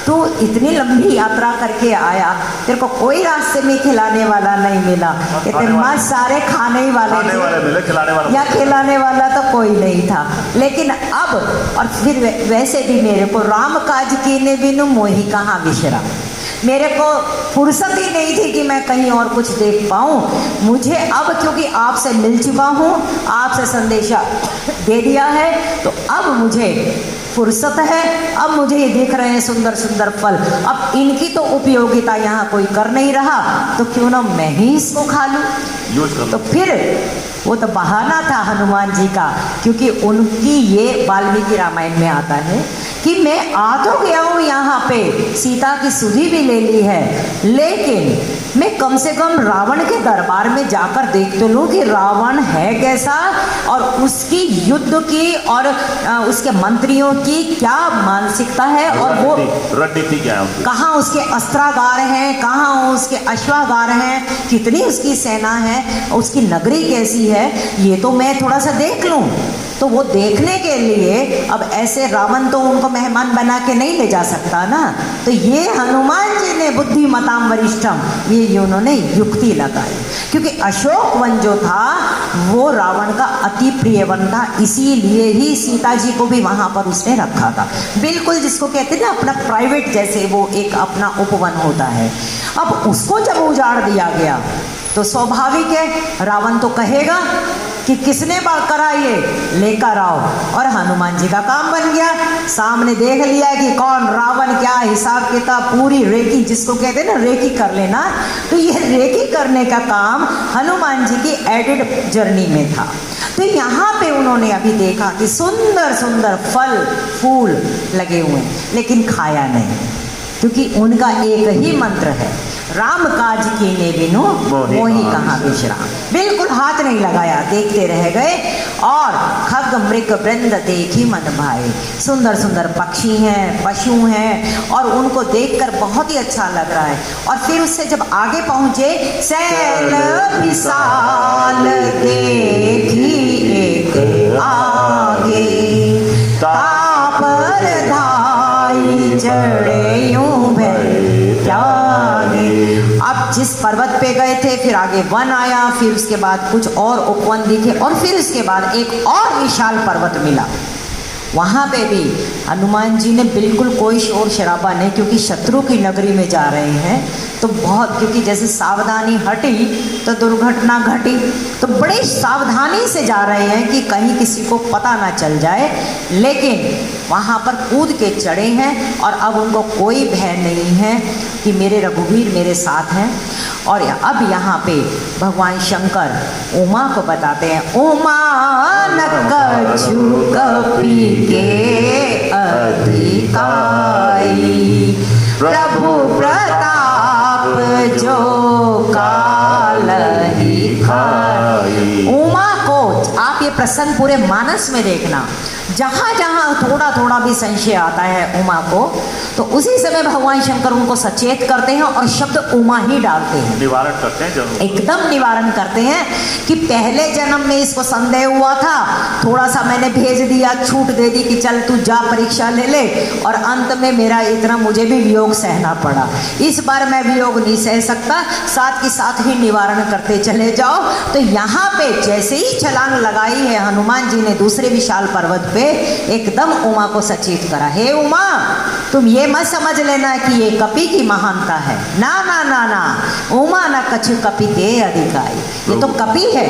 तू इतनी लंबी यात्रा करके आया, तेरे को कोई रास्ते में खिलाने वाला नहीं मिला? कहते माँ सारे खाने ही वाले मिले, खिलाने वाला या खिलाने वाला तो कोई नहीं था। लेकिन अब और फिर वैसे भी मेरे को राम काज कीने बिनु मोहि कहाँ विश्राम, मेरे को फुर्सत ही नहीं थी कि मैं कहीं और कुछ देख पाऊँ। मुझे अब क्योंकि आपसे मिल चुका हूँ, आपसे संदेशा दे दिया है, तो अब मुझे फुर्सत है, अब मुझे ये दिख रहे हैं सुंदर सुंदर फल, अब इनकी तो उपयोगिता यहाँ कोई कर नहीं रहा, तो क्यों ना मैं ही इसको खा लूँ। तो फिर वो तो बहाना था हनुमान जी का, क्योंकि उनकी ये वाल्मीकि रामायण में आता है कि मैं आ तो गया हूँ यहाँ पे, सीता की सुधि भी ले ली है, लेकिन मैं कम से कम रावण के दरबार में जाकर देख तो लूँ कि रावण है कैसा, और उसकी युद्ध की और उसके मंत्रियों की क्या मानसिकता है, और वो रणनीति क्या है, कहाँ उसके अस्त्रागार हैं, कहाँ उसके अश्वागार हैं, कितनी उसकी सेना है, उसकी नगरी कैसी है, ये तो मैं थोड़ा सा देख लूँ। तो वो देखने के लिए अब ऐसे रावण तो उनको मेहमान बना के नहीं ले जा सकता ना, तो ये हनुमान जी ने बुद्धिमताम वरिष्ठम ये उन्होंने युक्ति लगाई, क्योंकि अशोक वन जो था वो रावण का अति प्रिय वन था, इसीलिए ही सीता जी को भी वहाँ पर उसने रखा था, बिल्कुल जिसको कहते हैं ना अपना प्राइवेट, जैसे वो एक अपना उपवन होता है। अब उसको जब उजाड़ दिया गया तो स्वाभाविक है रावण तो कहेगा कि किसने करा ये, लेकर आओ, और हनुमान जी का काम बन गया। सामने देख लिया कि कौन रावण, क्या हिसाब किताब, पूरी रेकी जिसको कहते हैं ना रेकी कर लेना, तो ये रेकी करने का काम हनुमान जी की एडेड जर्नी में था। तो यहाँ पे उन्होंने अभी देखा कि सुंदर सुंदर फल फूल लगे हुए हैं, लेकिन खाया नहीं, क्योंकि उनका एक ही मंत्र है, राम काज कीने बिनु मोहि कहाँ विश्राम। बिल्कुल हाथ नहीं लगाया, देखते रह गए, और खग मृग वृंद देखी मन भाए, सुंदर सुंदर पक्षी हैं, पशु हैं, और उनको देखकर बहुत ही अच्छा लग रहा है। और फिर उससे जब आगे पहुंचे, सैल विशाल देखी एक आगे, तापर धाई चढ़े यूं भय त्यागे। अब जिस पर्वत पे गए थे, फिर आगे वन आया, फिर उसके बाद कुछ और उपवन दिखे, और फिर उसके बाद एक और विशाल पर्वत मिला। वहाँ पे भी हनुमान जी ने बिल्कुल कोई शोर शराबा नहीं, क्योंकि शत्रु की नगरी में जा रहे हैं, तो बहुत, क्योंकि जैसे सावधानी हटी तो दुर्घटना घटी, तो बड़े सावधानी से जा रहे हैं कि कहीं किसी को पता ना चल जाए, लेकिन वहाँ पर कूद के चढ़े हैं, और अब उनको कोई भय नहीं है कि मेरे रघुवीर मेरे साथ हैं। और अब यहाँ पे भगवान शंकर उमा को बताते हैं, उमा न कछु कपि के अधिकाई, प्रभु प्रताप जो काल ही खाई। उमा को आप ये प्रसंग पूरे मानस में देखना, जहाँ जहाँ थोड़ा थोड़ा भी संशय आता है उमा को, तो उसी समय भगवान शंकर उनको सचेत करते हैं और शब्द उमा ही डालते हैं, निवारण करते हैं, जरूर एकदम निवारण करते हैं कि पहले जन्म में इसको संदेह हुआ था, थोड़ा सा मैंने भेज दिया, छूट दे दी कि चल तू जा परीक्षा ले ले, और अंत में मेरा इतना मुझे भी वियोग सहना पड़ा, इस बार मैं वियोग नहीं सह सकता, साथ के साथ ही निवारण करते चले जाओ। तो यहाँ पे जैसे ही छलांग लगाई है हनुमान जी ने दूसरे विशाल पर्वत पे, एकदम उमा को सचेत करा, हे उमा तुम ये मत समझ लेना कि ये कपि की महानता है, ना ना ना ना, उमा न कछु कपि के अधिकाई, ये तो कपि है,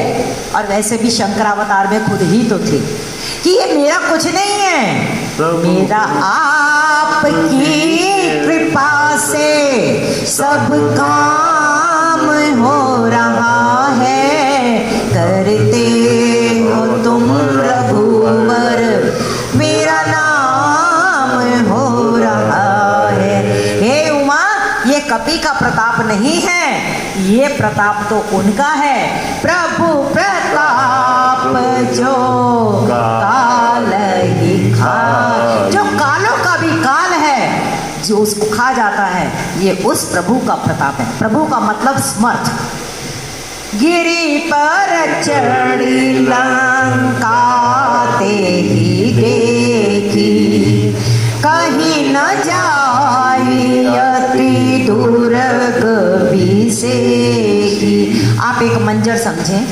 और वैसे भी शंकरावतार में खुद ही तो थे कि ये मेरा कुछ नहीं है, मेरा आपकी कृपा से सब काम हो रहा है, करते हो तुम रघुवर मेरा नाम हो रहा है। हे उमा, ये कपि का प्रताप नहीं है, ये प्रताप तो उनका है, प्रभु प्रताप जो काल ही खाए, जो कालों का भी काल है, जो उसको खा जाता है, ये उस प्रभु का प्रताप है। प्रभु का मतलब समर्थ। गिरि पर चढ़ी लंका ते ही देखी, कहीं न जाई अति दुर्ग बिसेकी। आप एक मंजर समझें,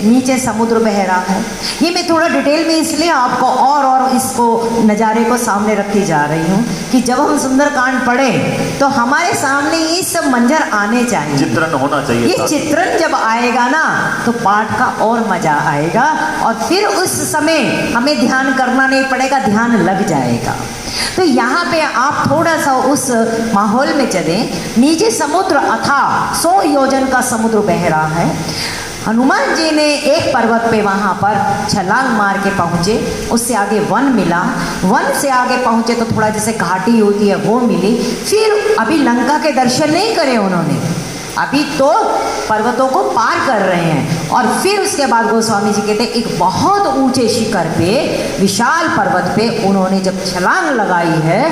नीचे समुद्र बह रहा है। ये मैं थोड़ा डिटेल में इसलिए आपको और इसको नज़ारे को सामने रखती जा रही हूँ कि जब हम सुंदरकांड पढ़े तो हमारे सामने ये सब मंजर आने चाहिए, चित्रण होना चाहिए। ये चित्रण जब आएगा ना तो पाठ का और मजा आएगा, और फिर उस समय हमें ध्यान करना नहीं पड़ेगा, ध्यान लग जाएगा। तो यहाँ पे आप थोड़ा सा उस माहौल में चलें। नीचे समुद्र अथाह 100 योजन का समुद्र बह रहा है। हनुमान जी ने एक पर्वत पे वहाँ पर छलांग मार के पहुँचे, उससे आगे वन मिला, वन से आगे पहुँचे तो थोड़ा जैसे घाटी होती है वो मिली। फिर अभी लंका के दर्शन नहीं करे उन्होंने, अभी तो पर्वतों को पार कर रहे हैं। और फिर उसके बाद गोस्वामी जी कहते हैं एक बहुत ऊंचे शिखर पे, विशाल पर्वत पे उन्होंने जब छलांग लगाई है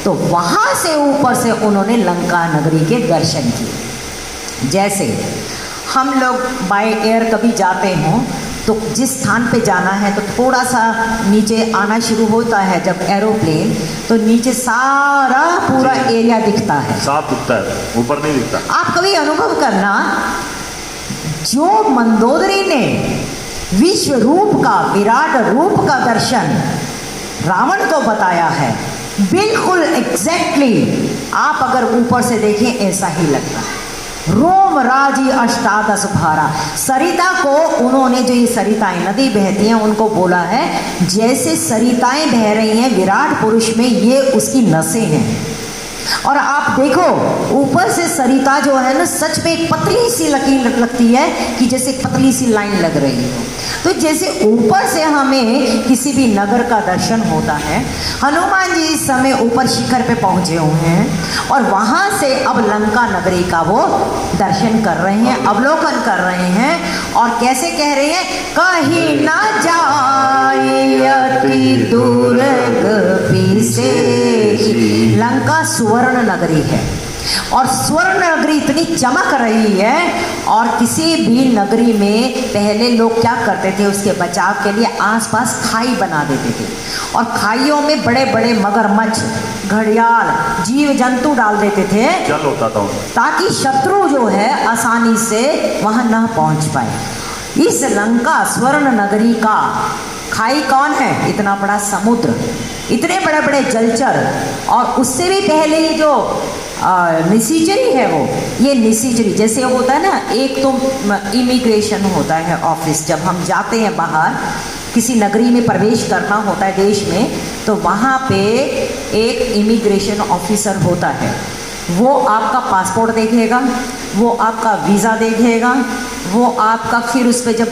तो वहाँ से ऊपर से उन्होंने लंका नगरी के दर्शन किए। जैसे हम लोग बाय एयर कभी जाते हों तो जिस स्थान पे जाना है तो थोड़ा सा नीचे आना शुरू होता है जब एरोप्लेन, तो नीचे सारा पूरा एरिया दिखता है, साफ दिखता है, ऊपर नहीं दिखता। आप कभी अनुभव करना, जो मंदोदरी ने विश्व रूप का, विराट रूप का दर्शन रावण को बताया है, बिल्कुल एग्जैक्टली आप अगर ऊपर से देखें ऐसा ही लगता है। रोम राजी अष्टादश भारा, सरिता को उन्होंने, जो ये सरिताएं नदी बहती हैं उनको बोला है जैसे सरिताएं बह रही हैं विराट पुरुष में, ये उसकी नसें हैं। और आप देखो ऊपर से सरिता जो है ना सच में एक पतली सी लकीर लगती है कि जैसे पतली सी लाइन लग रही हो। तो जैसे ऊपर से हमें किसी भी नगर का दर्शन होता है, हनुमान जी इस समय ऊपर शिखर पे पहुंचे हुए हैं और वहां से अब लंका नगरी का वो दर्शन कर रहे हैं, अवलोकन कर रहे हैं। और कैसे कह रहे हैं, कहीं ना जाए अति दुर्ग बिसेकी। लंका स्वर्ण नगरी है और स्वर्ण नगरी इतनी चमक रही है, और किसी भी नगरी में पहले लोग क्या करते थे, उसके बचाव के लिए आसपास खाई बना देते थे और खाइयों में बड़े बड़े मगरमच्छ, घड़ियाल, जीव जंतु डाल देते थे, जल होता था, ताकि शत्रु जो है आसानी से वहां न पहुंच पाए। इस लंका स्वर्ण नगरी का खाई कौन है, इतना बड़ा समुद्र, इतने बड़े बड़े जलचर, और उससे भी पहले ये जो निशिचरी है वो, ये निशिचरी जैसे होता है ना, एक तो इमिग्रेशन होता है ऑफिस, जब हम जाते हैं बाहर किसी नगरी में प्रवेश करना होता है देश में, तो वहाँ पे एक इमिग्रेशन ऑफिसर होता है, वो आपका पासपोर्ट देखेगा, वो आपका वीज़ा देखेगा, वो आपका फिर उस पर जब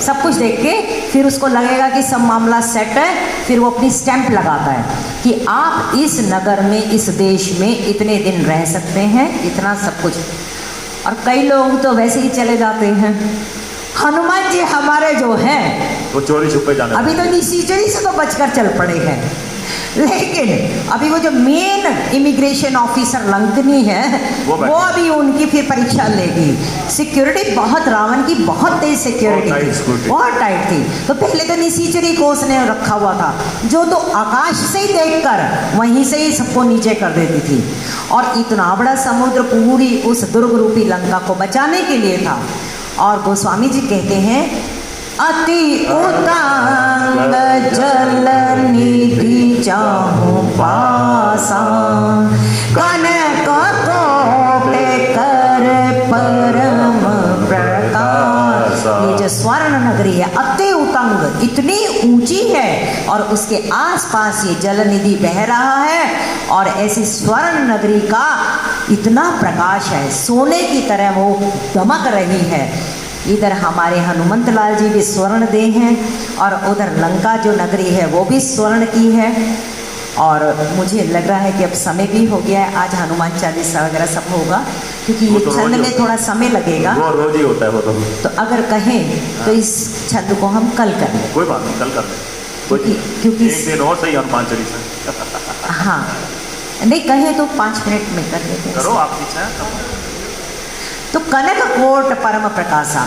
सब कुछ देख के फिर उसको लगेगा कि सब मामला सेट है, फिर वो अपनी स्टैंप लगाता है कि आप इस नगर में, इस देश में इतने दिन रह सकते हैं, इतना सब कुछ। और कई लोग तो वैसे ही चले जाते हैं। हनुमान जी हमारे जो हैं वो चोरी छुपे जाने, अभी तो निशिचरी से तो बचकर चल पड़े हैं, लेकिन अभी वो जो मेन इमिग्रेशन ऑफिसर लंकनी है वो अभी उनकी फिर परीक्षा लेगी। सिक्योरिटी बहुत, रावण की बहुत तेज सिक्योरिटी थी, बहुत टाइट थी। तो पहले तो निशिचरी को उसने रखा हुआ था, जो तो आकाश से ही देखकर वहीं से ही सबको नीचे कर देती थी। और इतना बड़ा समुद्र पूरी उस दुर्ग रूपी लंका को बचाने के लिए था। और गोस्वामी जी कहते हैं, अति उतांग जल निधि चाहूं पासा, कनक कोटे कर परम प्रकाश। ये जो स्वर्ण नगरी है अति उतंग, इतनी ऊंची है, और उसके आसपास ये जल निधि बह रहा है, और ऐसी स्वर्ण नगरी का इतना प्रकाश है, सोने की तरह वो दमक रही है। इधर हमारे हनुमंत लाल जी भी स्वर्ण दे हैं, और उधर लंका जो नगरी है वो भी स्वर्ण की है। और मुझे लग रहा है कि अब समय भी हो गया है, आज हनुमान चालीसा वगैरह सब होगा, क्योंकि ये छंद में थोड़ा समय लगेगा, वो रोज ही होता है वो तो अगर कहें तो इस छंद को हम कल कर लें। कोई बात नहीं, कल कर लें, क्योंकि एक दिन और सही हनुमान चालीसा। हाँ नहीं कहे तो 5 मिनट में कर लेते हैं। करो आप इच्छा। तो कनक कोट परम प्रकाशा,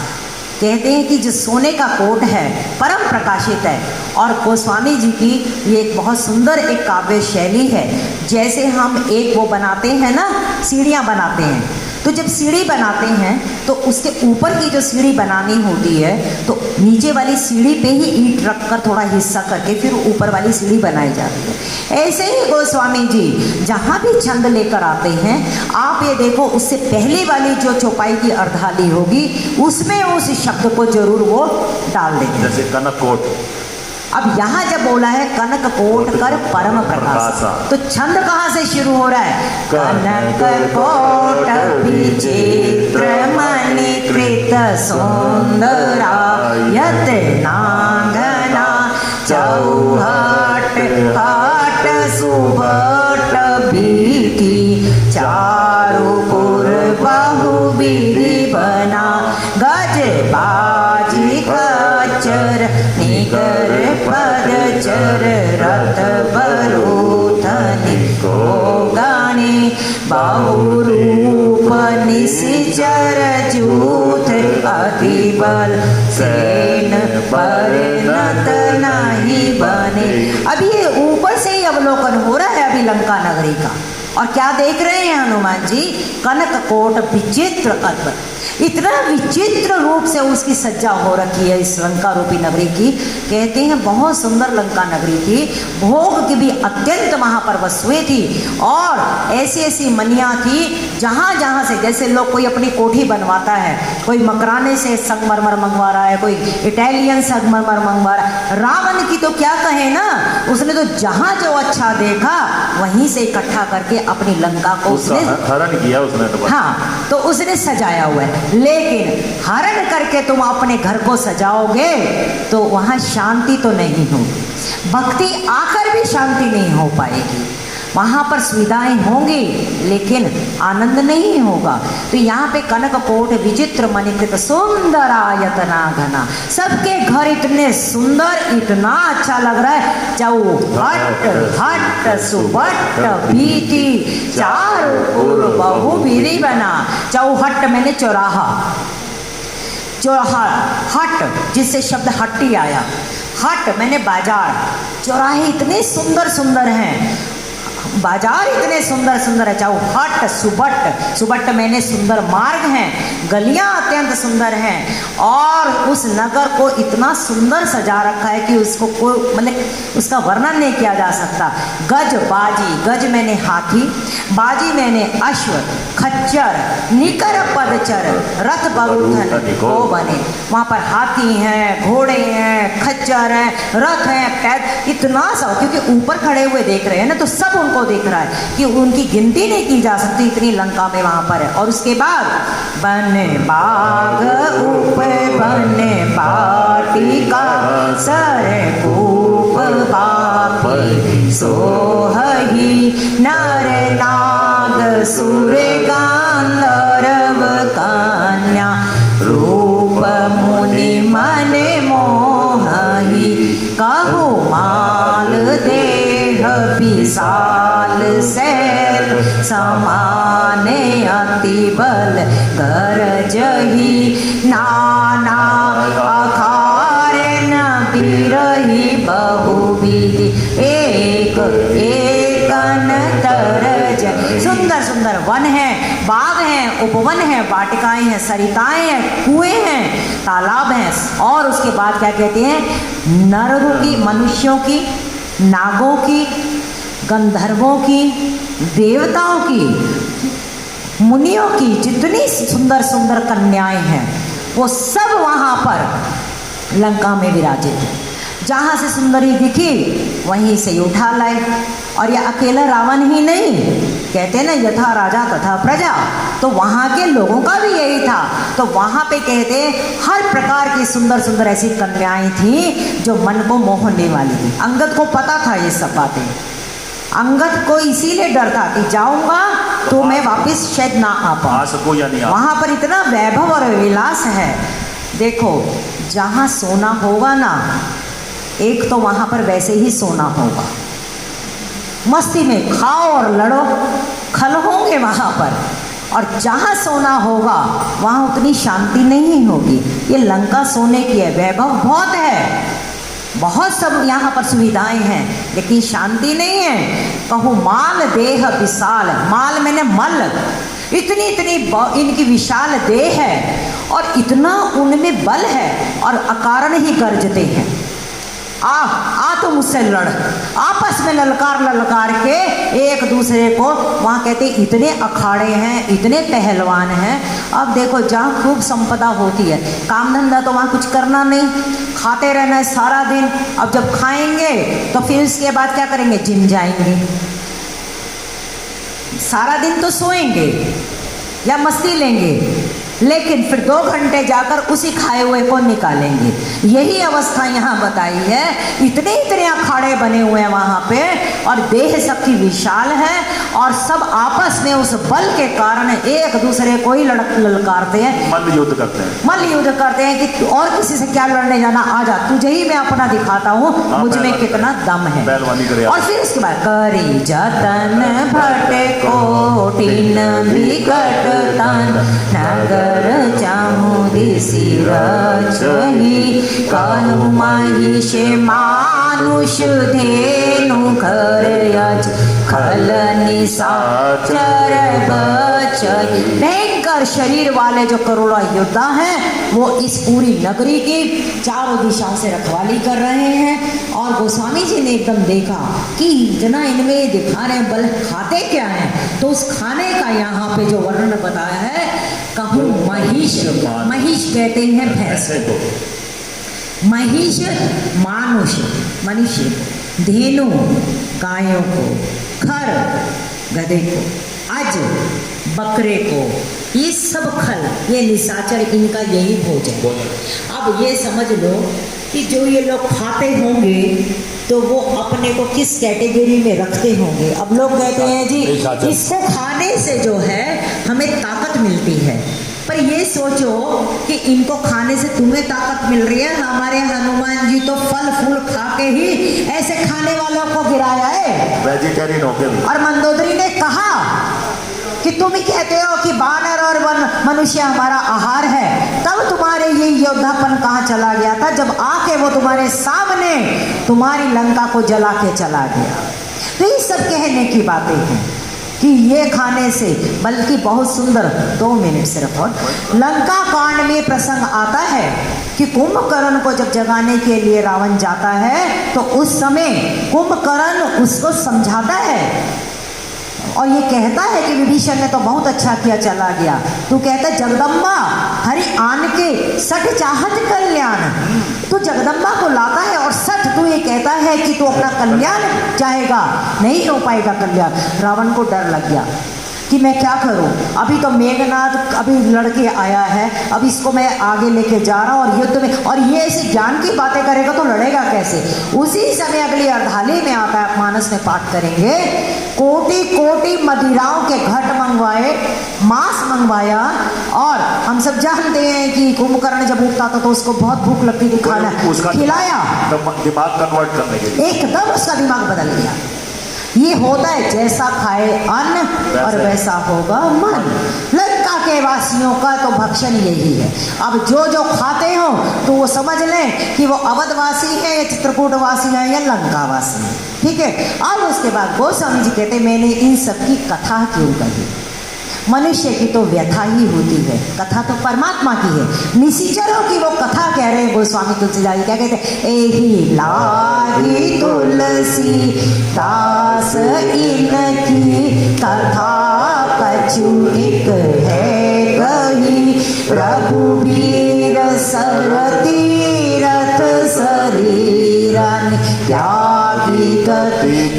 कहते हैं कि जो सोने का कोट है परम प्रकाशित है। और गोस्वामी जी की ये एक बहुत सुंदर एक काव्य शैली है। जैसे हम एक वो बनाते हैं ना, सीढ़ियाँ बनाते हैं, तो जब सीढ़ी बनाते हैं तो उसके ऊपर की जो सीढ़ी बनानी होती है तो नीचे वाली सीढ़ी पे ही ईंट रखकर थोड़ा हिस्सा करके फिर ऊपर वाली सीढ़ी बनाई जाती है। ऐसे ही गोस्वामी जी जहाँ भी छंद लेकर आते हैं, आप ये देखो उससे पहले वाली जो चौपाई की अर्धाली होगी उसमें उस शब्द को जरूर वो डाल देंगे। जैसे कनक कोट, अब यहाँ जब बोला है कनक कोट कर परम प्रकाश, तो छंद कहाँ से शुरू हो रहा है? कनक कोट विचित्र मणिकृत सुंदरायत नांगना चौहट हट सुभट भीति चारुपुर बहुबिधि बना गज बाजी खच्चर निकर पदचर रथ बरूथनि को गाने बहुरूप निशिचर जूथ अति बल सेन परिणत नहीं बने। अभी ये ऊपर से ही अवलोकन हो रहा है अभी लंका नगरी का। और क्या देख रहे हैं हनुमान जी? कनक कोट विचित्र अद्भुत, इतना विचित्र रूप से उसकी सज्जा हो रखी है इस लंका रूपी नगरी की। कहते हैं बहुत सुंदर लंका नगरी थी, भोग की भी अत्यंत वहाँ पर वस्तुएं थी और ऐसी ऐसी मनियाँ थी जहाँ जहाँ से, जैसे लोग कोई अपनी कोठी बनवाता है, कोई मकराने से संगमरमर मंगवा रहा है, कोई इटालियन संगमरमर मंगवा रहा है। रावण की तो क्या कहे ना, उसने तो जहाँ जो अच्छा देखा वहीं से इकट्ठा करके अपनी लंका को उसने हरण किया उसने तो। हाँ, तो उसने सजाया हुआ है। लेकिन हरण करके तुम अपने घर को सजाओगे तो वहां शांति तो नहीं होगी, भक्ति आकर भी शांति नहीं हो पाएगी। वहाँ पर सुविधाएं होंगी लेकिन आनंद नहीं होगा। तो यहाँ पे कनक कोट विचित्र मणिकृत सुंदरायतना घना, सबके घर इतने सुंदर, इतना अच्छा लग रहा है। चौहट हट सुबट भीति चारुपुर बहुबिधि बना। चौहट मैंने चौराहा, चौराहा हट जिससे शब्द हट्टी आया, हट मैंने बाजार, चौराहे इतने सुंदर सुंदर हैं, बाजार इतने सुंदर सुंदर है। चौहट सुबट, सुबट मैंने सुंदर मार्ग हैं, गलियां अत्यंत सुंदर हैं और उस नगर को इतना सुंदर सजा रखा है कि उसको कोई मतलब उसका वर्णन नहीं किया जा सकता। गज बाजी, गज मैंने हाथी, बाजी मैंने अश्व, खच्चर, निकर पदचर, रथ बरूथन को बने। वहाँ पर हाथी हैं, घोड़े हैं, खच्चर हैं, रथ हैं, पैद, इतना सा, क्योंकि ऊपर खड़े हुए देख रहे हैं ना तो सब उनको देख रहा है कि उनकी गिनती नहीं की जा सकती, इतनी लंका में वहां पर है। और उसके बाद बने बाग ऊपर बने बाटिका सर कूप बापी सोहही नर नाग सुर गांधर्व कन्या रूप मुनि मन मोहही कहु माल देह विशाल सैल समाने अति बल गरजही नाना अखार न बिरही बहुविधि एक एकन तरज। सुंदर सुंदर वन है, बाग हैं, उपवन है, वाटिकाएं हैं, सरिताएं हैं, कुएं हैं, तालाब हैं। और उसके बाद क्या कहते हैं? नरों की, मनुष्यों की, नागों की, गंधर्वों की, देवताओं की, मुनियों की जितनी सुंदर सुंदर कन्याएं हैं वो सब वहाँ पर लंका में विराजित है। जहाँ से सुंदरी दिखी वहीं से उठा लाए। और यह अकेला रावण ही नहीं, कहते हैं ना यथा राजा तथा प्रजा, तो वहाँ के लोगों का भी यही था। तो वहाँ पे कहते हैं हर प्रकार की सुंदर सुंदर ऐसी कन्याएं थी जो मन को मोहने वाली थी। अंगद को पता था ये सब बातें, अंगद को इसीलिए डर था कि जाऊंगा तो मैं वापस शायद ना आ पाऊँ। वहाँ पर इतना वैभव और विलास है। देखो जहाँ सोना होगा ना, एक तो वहाँ पर वैसे ही सोना होगा, मस्ती में खाओ और लड़ो, खल होंगे वहाँ पर। और जहाँ सोना होगा वहाँ उतनी शांति नहीं होगी। ये लंका सोने की है, वैभव बहुत है, बहुत सब यहाँ पर सुविधाएं हैं, लेकिन शांति नहीं है। कहूँ माल देह विशाल, माल मैंने मल, इतनी इतनी इनकी विशाल देह है और इतना उनमें बल है और अकारण ही गरजते हैं। आ तो मुझसे लड़, आपस में ललकार ललकार के एक दूसरे को, वहाँ कहते इतने अखाड़े हैं, इतने पहलवान हैं। अब देखो जहाँ खूब संपदा होती है, काम धंधा तो वहाँ कुछ करना नहीं, खाते रहना है सारा दिन। अब जब खाएंगे तो फिर उसके बाद क्या करेंगे, जिम जाएंगे, सारा दिन तो सोएंगे या मस्ती लेंगे, लेकिन फिर 2 घंटे जाकर उसी खाए हुए को निकालेंगे। यही अवस्था यहाँ बताई है। इतने इतने अखाड़े बने हुए हैं वहाँ पे और देह सबकी विशाल है और सब आपस में उस बल के कारण एक दूसरे को ही ललकारते हैं, मल्ल युद्ध करते हैं, मल्ल युद्ध करते हैं कि और किसी से क्या लड़ने जाना, आजा तुझे ही मैं अपना दिखाता हूँ मुझ में कितना दम है। और फिर उसके बाद करी जतन भटे कोटिन विकट तन नगर चामुंडी सिर छही कहु महिषे मानुष धेनु घर यज खल निशाचर बचई। भयंकर शरीर वाले जो करोड़ों योद्धा हैं वो इस पूरी नगरी की चारों दिशाओं से रखवाली कर रहे हैं। और गोस्वामी जी ने एकदम देखा कि इतना इनमें ये दिखा रहे हैं बल, खाते क्या हैं, तो उस खाने का यहाँ पे जो वर्णन बताया है, कहूँ महिष, महिष कहते हैं भैंस को, महिष मानुष मनुष्य, धेनु गायों को, खर गधे को, अज बकरे को, ये सब खल, ये निशाचर, इनका यही भोजन। अब ये समझ लो कि जो ये लोग खाते होंगे तो वो अपने को किस कैटेगरी में रखते होंगे। अब लोग कहते हैं जी इसको खाने से जो है हमें ताकत मिलती है, पर ये सोचो कि इनको खाने से तुम्हें ताकत मिल रही है। हमारे हनुमान जी तो फल फूल खा के ही ऐसे खाने वालों को गिराया है, वेजिटेरियन हो गए। और मंदोदरी ने कहा कि तुम ही कहते हो कि बानर और मनुष्य हमारा आहार है, तब तुम्हारे ये योद्धापन कहाँ चला गया था जब आके वो तुम्हारे सामने तुम्हारी लंका को जला के चला गया। तो ये सब कहने की बातें हैं कि ये खाने से, बल्कि बहुत सुंदर 2 मिनट सिर्फ और लंका कांड में प्रसंग आता है कि कुंभकर्ण को जब जगाने के लिए रावण जाता है तो उस समय कुंभकर्ण उसको समझाता है और ये कहता है कि विभीषण ने तो बहुत अच्छा किया, चला गया। तू कहता है जगदम्बा हरि आन के सठ चाहत कल्याण, तू जगदम्बा को लाता है और सठ तू ये कहता है कि तू अपना कल्याण चाहेगा, नहीं हो पाएगा कल्याण। रावण को डर लग गया कि मैं क्या करूं, अभी तो मेघनाद अभी लड़के आया है, अब इसको मैं आगे लेके जा रहा हूं और युद्ध में, और ये ऐसी ज्ञान की बातें करेगा तो लड़ेगा कैसे। उसी समय अगली अर्धाली में आता है, मानस में पाठ करेंगे, कोटि कोटि मदिराओं के घट मंगवाए, मांस मंगवाया। और हम सब जानते हैं कि कुंभकर्ण जब उठता था तो उसको बहुत भूख लगती थी, खाना खिलाया, दिमाग कन्वर्ट करने के लिए एकदम उसका दिमाग बदल गया। ये होता है जैसा खाए अन्न और वैसा होगा मन। लंका के वासियों का तो भक्षण यही है। अब जो जो खाते हो तो वो समझ लें कि वो अवधवासी है या चित्रकूट वासी है या लंका वासी है, ठीक है। अब उसके बाद गोस्वामी जी कहते मैंने इन सब की कथा क्यों कही। मनुष्य की तो व्यथा ही होती है, कथा तो परमात्मा की है। निशिचरों की वो कथा कह रहे हैं गोस्वामी तुलसीदास जी, क्या कहते हैं, एही लागी तुलसी दास इनकी कथा कछु एक है कही, रघुबीर सर तीरथ शरीरन त्यागी गति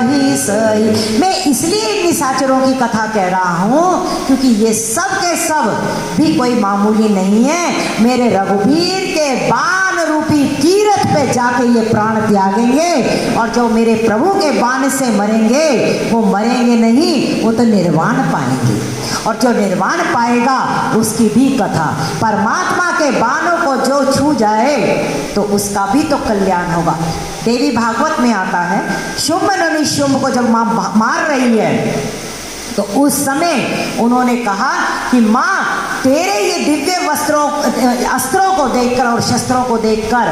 ही सही। मैं इसलिए निशाचरों की कथा कह रहा हूँ क्योंकि ये सब के सब भी कोई मामूली नहीं है। मेरे रघुवीर के बाण रूपी तीरथ पे जाके ये प्राण त्यागेंगे और जो मेरे प्रभु के बाण से मरेंगे वो मरेंगे नहीं, वो तो निर्वाण पाएंगे। और जो निर्वाण पाएगा उसकी भी कथा, परमात्मा के बाणों को जो छू जाए तो उसका भी तो कल्याण होगा। देवी भागवत में आता है, शुंभ ने निशुंभ को जब माँ मार रही है तो उस समय उन्होंने कहा कि माँ तेरे ये दिव्य अस्त्रों को देखकर और शस्त्रों को देखकर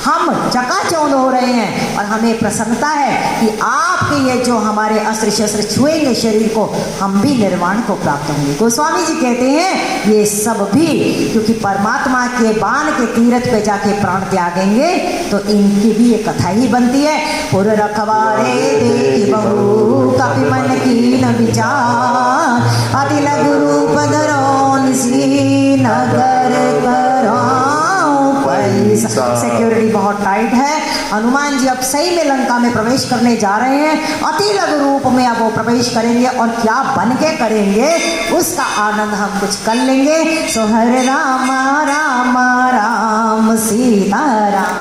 हम चकाचौंध हो रहे हैं और हमें प्रसन्नता है कि आपके ये जो हमारे अस्त्र शस्त्र छुएंगे शरीर को, हम भी निर्वाण को प्राप्त होंगे। गोस्वामी जी कहते हैं ये सब भी क्योंकि परमात्मा के बाण के तीरथ पे जाके प्राण त्यागेंगे तो इनकी भी ये कथा ही बनती है। पुर रखवारे देखी बहु कपि मन की न विचार, अति लघु रूप धरो नगर कराऊं पैसा। सिक्योरिटी बहुत टाइट है। हनुमान जी अब सही में लंका में प्रवेश करने जा रहे हैं, अति लघु रूप में अब वो प्रवेश करेंगे और क्या बन के करेंगे उसका आनंद हम कुछ कर लेंगे। सो हरे राम राम राम सीता राम।